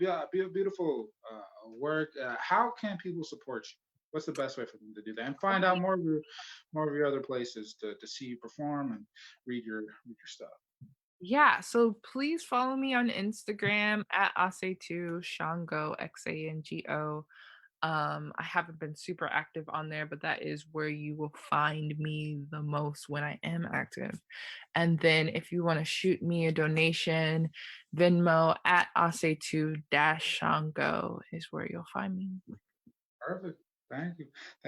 Speaker 1: work. How can people support you? What's the best way for them to do that and find out more of your other places to see you perform and read your stuff?
Speaker 10: Yeah, so please follow me on Instagram at Ase2 Shango, Xango. I haven't been super active on there, but that is where you will find me the most when I am active. And then if you want to shoot me a donation, Venmo at Ase2-Shango is where you'll find me.
Speaker 1: Perfect. Thank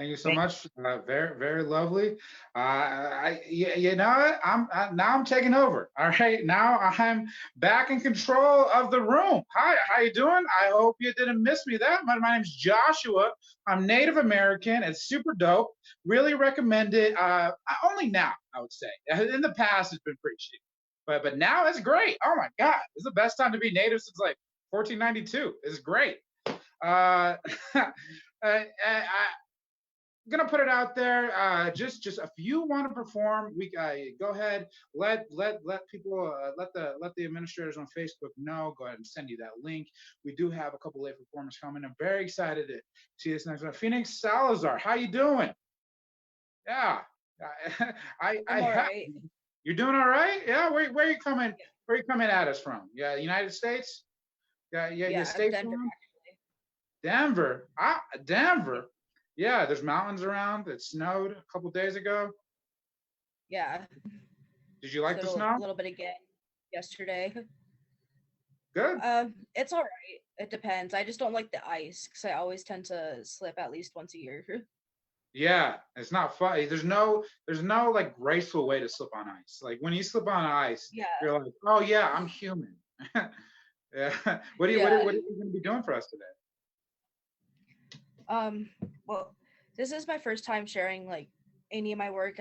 Speaker 1: you so much. Very, very lovely. I'm taking over. All right, now I'm back in control of the room. Hi, how you doing? I hope you didn't miss me. My name's Joshua. I'm Native American. It's super dope. Really recommend it. Only now, I would say. In the past, it's been pretty shitty, but now it's great. Oh my God, it's the best time to be Native since like 1492. It's great. I'm gonna put it out there. Just if you want to perform, we go ahead. Let people let the administrators on Facebook know. Go ahead and send you that link. We do have a couple late performers coming. I'm very excited to see this next one. Phoenix Salazar, how you doing? Yeah, I'm all right. You're doing all right? Yeah. Where are you coming? Where are you coming at us from? Yeah, United States. Yeah. State Denver, Denver. Denver. Yeah, there's mountains around. It snowed a couple days ago.
Speaker 11: Yeah.
Speaker 1: Did you like the
Speaker 11: So
Speaker 1: snow?
Speaker 11: a little bit again yesterday.
Speaker 1: Good.
Speaker 11: It's all right. It depends. I just don't like the ice because I always tend to slip at least once a year.
Speaker 1: Yeah, it's not fun. There's no like graceful way to slip on ice. Like when you slip on ice,
Speaker 11: Yeah.
Speaker 1: you're like, oh yeah, I'm human. Yeah. What
Speaker 11: Yeah.
Speaker 1: are you going to be doing for us today?
Speaker 11: Well, this is my first time sharing like any of my work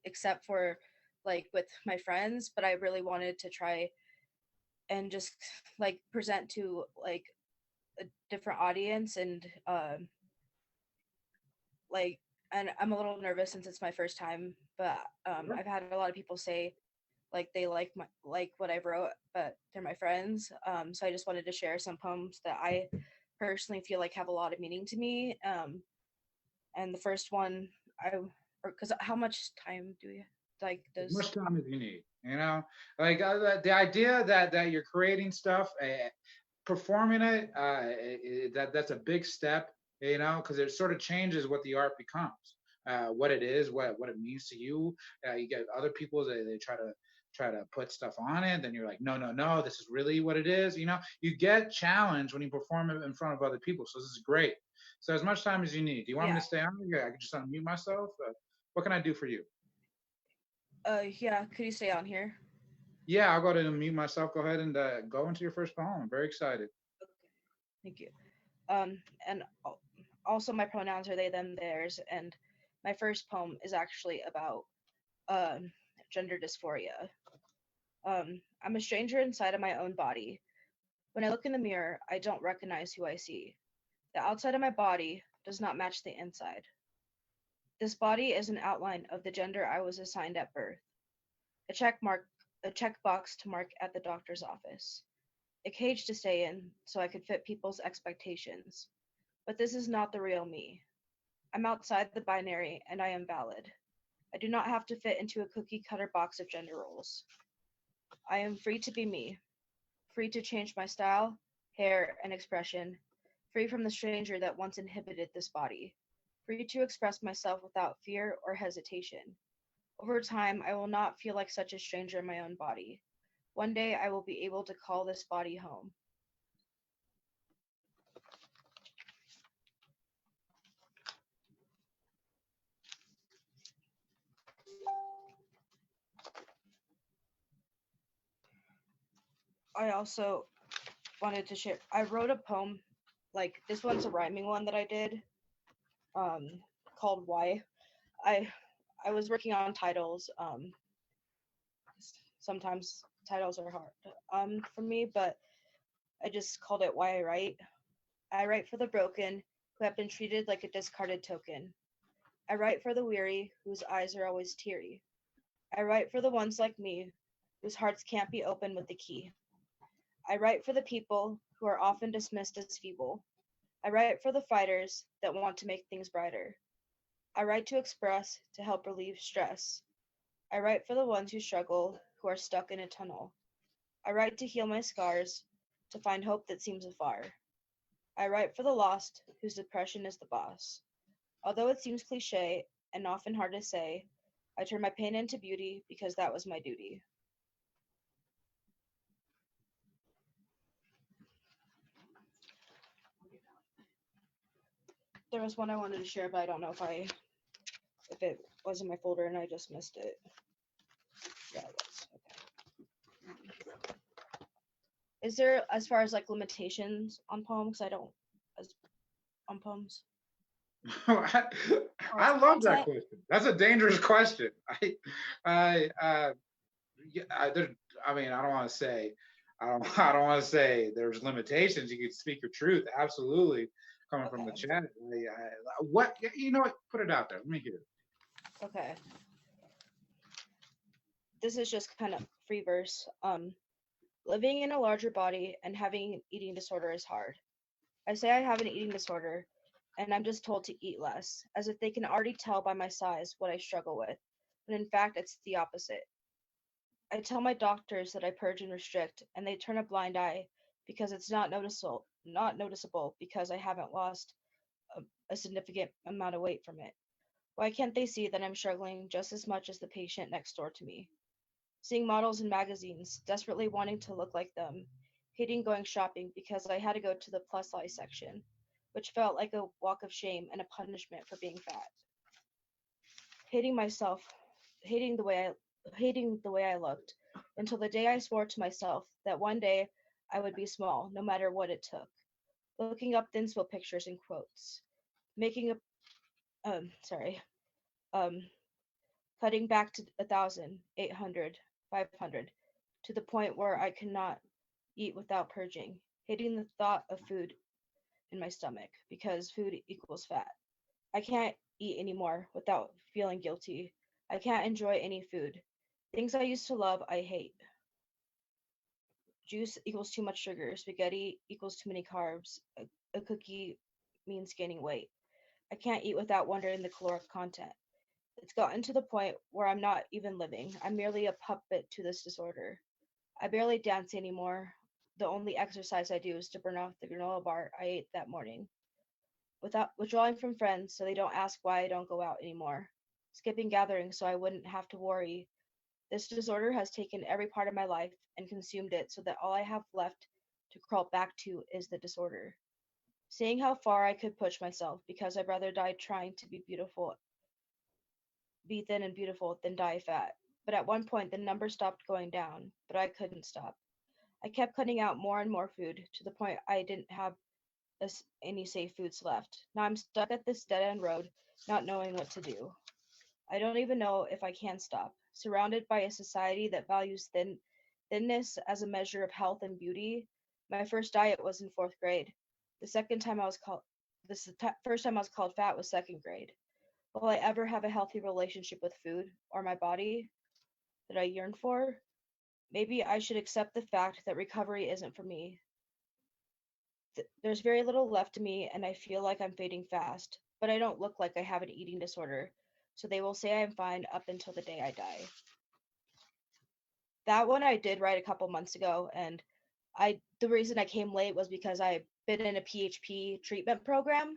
Speaker 11: except for like with my friends, but I really wanted to try and just like present to like a different audience and like and I'm a little nervous since it's my first time, but I've had a lot of people say like they like what I wrote, but they're my friends. So I just wanted to share some poems that I personally feel like have a lot of meaning to me. And the first one, because how much time do we like?
Speaker 1: As much time as you need. Like the idea that you're creating stuff, performing it, that's a big step. Because it sort of changes what the art becomes, what it is, what it means to you. You get other people they try to put stuff on it, then you're like, no, this is really what it is. You get challenged when you perform it in front of other people, so this is great. So as much time as you need. Do you want me to stay on? Yeah, I can just unmute myself. What can I do for you?
Speaker 11: Yeah, could you stay on here?
Speaker 1: Yeah, I'll go ahead and unmute myself. Go ahead and go into your first poem. I'm very excited.
Speaker 11: Okay, thank you. And also my pronouns are they, them, theirs, and my first poem is actually about gender dysphoria. I'm a stranger inside of my own body. When I look in the mirror, I don't recognize who I see. The outside of my body does not match the inside. This body is an outline of the gender I was assigned at birth. A checkbox to mark at the doctor's office. A cage to stay in so I could fit people's expectations. But this is not the real me. I'm outside the binary and I am valid. I do not have to fit into a cookie cutter box of gender roles. I am free to be me, free to change my style, hair, and expression, free from the stranger that once inhibited this body, free to express myself without fear or hesitation. Over time, I will not feel like such a stranger in my own body. One day, I will be able to call this body home. I also wanted to share, I wrote a poem, like this one's a rhyming one that I did, called Why. I was working on titles. Sometimes titles are hard for me, but I just called it Why I Write. I write for the broken who have been treated like a discarded token. I write for the weary whose eyes are always teary. I write for the ones like me whose hearts can't be opened with the key. I write for the people who are often dismissed as feeble. I write for the fighters that want to make things brighter. I write to express, to help relieve stress. I write for the ones who struggle, who are stuck in a tunnel. I write to heal my scars, to find hope that seems afar. I write for the lost, whose depression is the boss. Although it seems cliche and often hard to say, I turn my pain into beauty because that was my duty. There was one I wanted to share, but I don't know if it was in my folder and I just missed it. Yeah, it was. Okay. Is there, as far as like limitations on poems? On poems.
Speaker 1: I love that question. That's a dangerous question. I mean, I don't want to say, I don't want to say there's limitations. You can speak your truth. Absolutely. Coming from the chat. What, put it out there. Let me hear it.
Speaker 11: Okay. This is just kind of free verse. Living in a larger body and having an eating disorder is hard. I say I have an eating disorder, and I'm just told to eat less, as if they can already tell by my size what I struggle with, but in fact, it's the opposite. I tell my doctors that I purge and restrict, and they turn a blind eye because it's not noticeable because I haven't lost a significant amount of weight from it. Why can't they see that I'm struggling just as much as the patient next door to me? Seeing models in magazines, desperately wanting to look like them, hating going shopping because I had to go to the plus size section, which felt like a walk of shame and a punishment for being fat. Hating myself, hating the way I looked, until the day I swore to myself that one day I would be small, no matter what it took. Looking up thinspo pictures and quotes, making sorry, um, cutting back to 1,000, 800, 500, to the point where I could not eat without purging, hating the thought of food in my stomach because food equals fat. I can't eat anymore without feeling guilty. I can't enjoy any food. Things I used to love, I hate. Juice equals too much sugar. Spaghetti equals too many carbs. A cookie means gaining weight. I can't eat without wondering the caloric content. It's gotten to the point where I'm not even living. I'm merely a puppet to this disorder. I barely dance anymore. The only exercise I do is to burn off the granola bar I ate that morning. Without withdrawing from friends so they don't ask why I don't go out anymore. Skipping gatherings so I wouldn't have to worry. This disorder has taken every part of my life and consumed it so that all I have left to crawl back to is the disorder. Seeing how far I could push myself because I'd rather die trying to be thin and beautiful than die fat. But at one point, the number stopped going down, but I couldn't stop. I kept cutting out more and more food to the point I didn't have any safe foods left. Now I'm stuck at this dead end road, not knowing what to do. I don't even know if I can stop. Surrounded by a society that values thinness as a measure of health and beauty. My first diet was in fourth grade. The second time I was called, first time I was called fat was second grade. Will I ever have a healthy relationship with food or my body that I yearn for? Maybe I should accept the fact that recovery isn't for me. There's very little left to me, and I feel like I'm fading fast, but I don't look like I have an eating disorder, so they will say I'm fine up until the day I die. That one I did write a couple months ago, and the reason I came late was because I've been in a PHP treatment program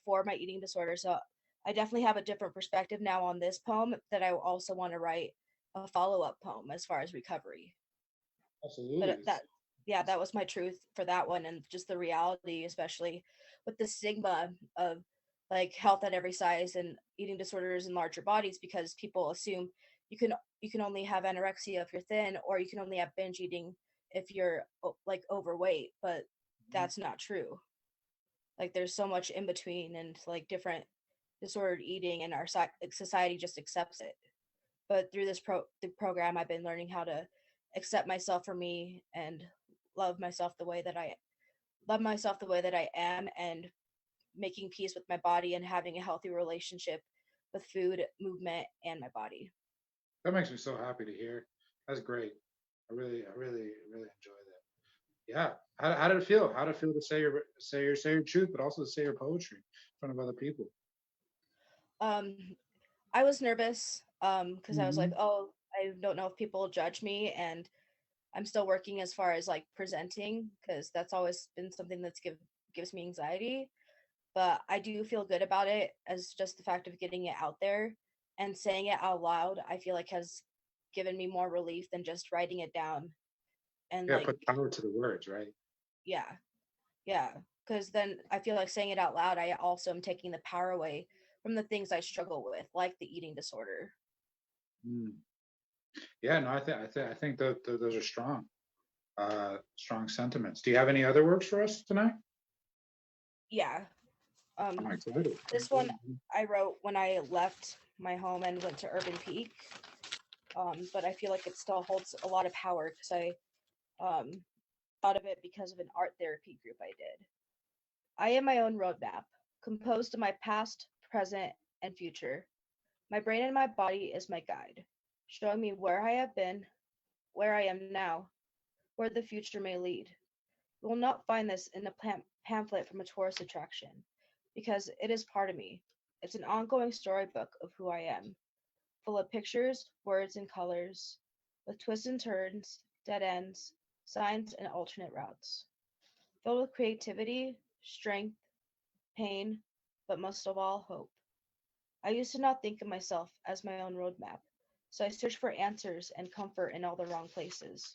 Speaker 11: for my eating disorder, so I definitely have a different perspective now on this poem that I also want to write a follow-up poem as far as recovery.
Speaker 1: Absolutely.
Speaker 11: But that was my truth for that one, and just the reality, especially with the stigma of like health at every size and eating disorders in larger bodies, because people assume you can only have anorexia if you're thin, or you can only have binge eating if you're like overweight, but that's not true. Like there's so much in between, and like different disordered eating, and our society just accepts it. But through the program, I've been learning how to accept myself for me and love myself the way that I am, and making peace with my body and having a healthy relationship with food, movement, and my body.
Speaker 1: That makes me so happy to hear. That's great. I really enjoy that. Yeah. How did it feel? How did it feel to say your truth, but also to say your poetry in front of other people?
Speaker 11: I was nervous because I was like,
Speaker 1: Mm-hmm.
Speaker 11: oh, I don't know if people will judge me, and I'm still working as far as like presenting, because that's always been something that's gives me anxiety. But I do feel good about it, as just the fact of getting it out there and saying it out loud, I feel like has given me more relief than just writing it down. And
Speaker 1: Yeah,
Speaker 11: like,
Speaker 1: put power to the words, right?
Speaker 11: yeah, yeah, because then I feel like saying it out loud, I also am taking the power away from the things I struggle with, like the eating disorder.
Speaker 1: Mm. Yeah, no, I think that those are strong sentiments. Do you have any other works for us tonight?
Speaker 11: Yeah.
Speaker 1: I'm excited.
Speaker 11: This one I wrote when I left my home and went to Urban Peak. But I feel like it still holds a lot of power because I thought of it because of an art therapy group I did. I am my own roadmap, composed of my past, present, and future. My brain and my body is my guide, showing me where I have been, where I am now, where the future may lead. You will not find this in a pamphlet from a tourist attraction, because it is part of me. It's an ongoing storybook of who I am, full of pictures, words, and colors, with twists and turns, dead ends, signs, and alternate routes. Filled with creativity, strength, pain, but most of all, hope. I used to not think of myself as my own roadmap, so I searched for answers and comfort in all the wrong places,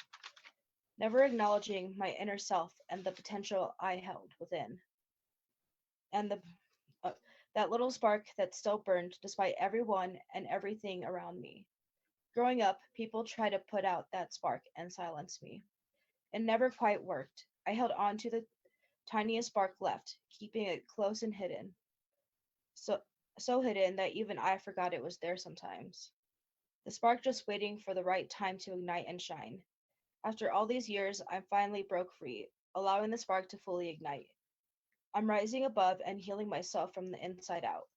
Speaker 11: never acknowledging my inner self and the potential I held within, and uh, that little spark that still burned despite everyone and everything around me. Growing up, people tried to put out that spark and silence me. It never quite worked. I held on to the tiniest spark left, keeping it close and hidden. So so hidden that even I forgot it was there sometimes. The spark just waiting for the right time to ignite and shine. After all these years, I finally broke free, allowing the spark to fully ignite. I'm rising above and healing myself from the inside out.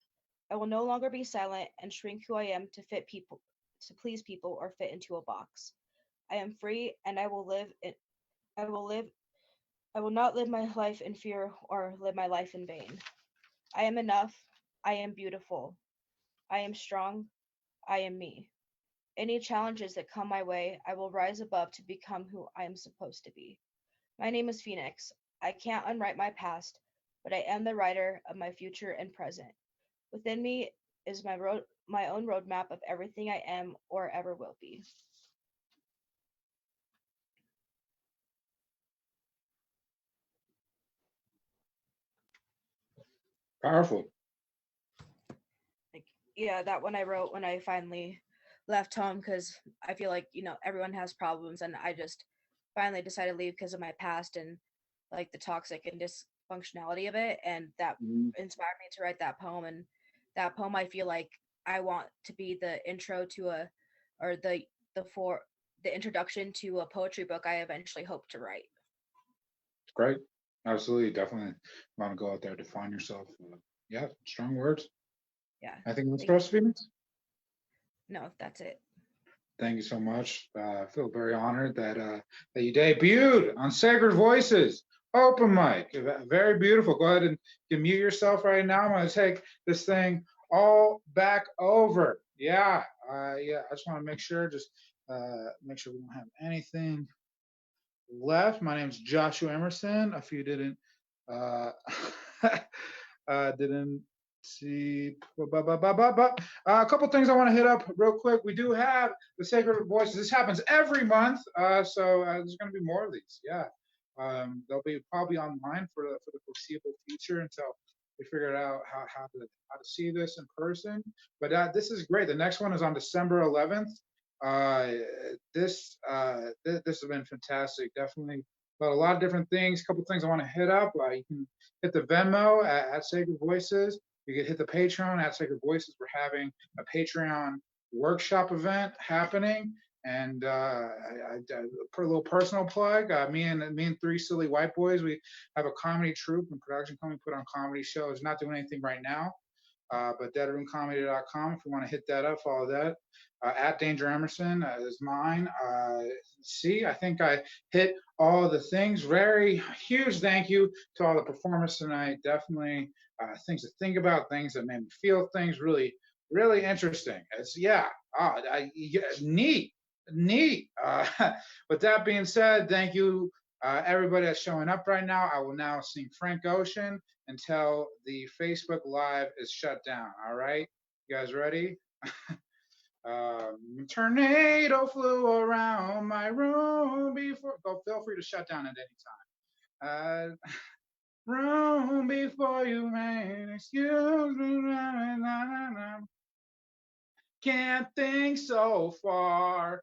Speaker 11: I will no longer be silent and shrink who I am to fit people, to please people or fit into a box. I am free and I will live I will not live my life in fear or live my life in vain. I am enough. I am beautiful. I am strong. I am me. Any challenges that come my way, I will rise above to become who I am supposed to be. My name is Phoenix. I can't unwrite my past, but I am the writer of my future and present. Within me is my own roadmap of everything I am or ever will be.
Speaker 1: Powerful.
Speaker 11: Like, yeah, that one I wrote when I finally left home because I feel like, everyone has problems, and I just finally decided to leave because of my past and like the toxic and dysfunctionality of it, and that
Speaker 1: Mhm.
Speaker 11: inspired me to write that poem. And that poem, I feel like I want to be the intro to or the introduction to a poetry book I eventually hope to write.
Speaker 1: Great. Absolutely. Definitely want to go out there, define yourself. Yeah, strong words.
Speaker 11: Yeah.
Speaker 1: I think that's
Speaker 11: Thank you.
Speaker 1: for us, Phoenix.
Speaker 11: No, that's it.
Speaker 1: Thank you so much. I feel very honored that you debuted on Sacred Voices open mic. Very beautiful. Go ahead and you can mute yourself right now. I'm going to take this thing all back over. Yeah, yeah. I just want to make sure, make sure we don't have anything left. My name is Joshua Emerson. If you uh, didn't see, a couple things I want to hit up real quick. We do have the Sacred Voices. This happens every month, so there's going to be more of these. Yeah, they'll be probably online for the foreseeable future until we figure out how to see this in person. But this is great. The next one is on December 11th. Uh, this has been fantastic. Definitely about a lot of different things. A couple things I want to hit up. You can hit the Venmo at Sacred Voices. You can hit the Patreon at Sacred Voices. We're having a Patreon workshop event happening, and I put a little personal plug. Me and three silly white boys. We have a comedy troupe and production company, put on comedy shows. Not doing anything right now. But deadroomcomedy.com if you want to hit that up, follow that. At Danger Emerson is mine. I think I hit all the things. Very huge thank you to all the performers tonight. Definitely things to think about, things that made me feel things really, really interesting. Neat. With that being said, thank you everybody that's showing up right now. I will now sing Frank Ocean until the Facebook Live is shut down. All right, you guys ready? Tornado flew around my room before. Feel free to shut down at any time. Room before you man, excuse me. Can't think so far.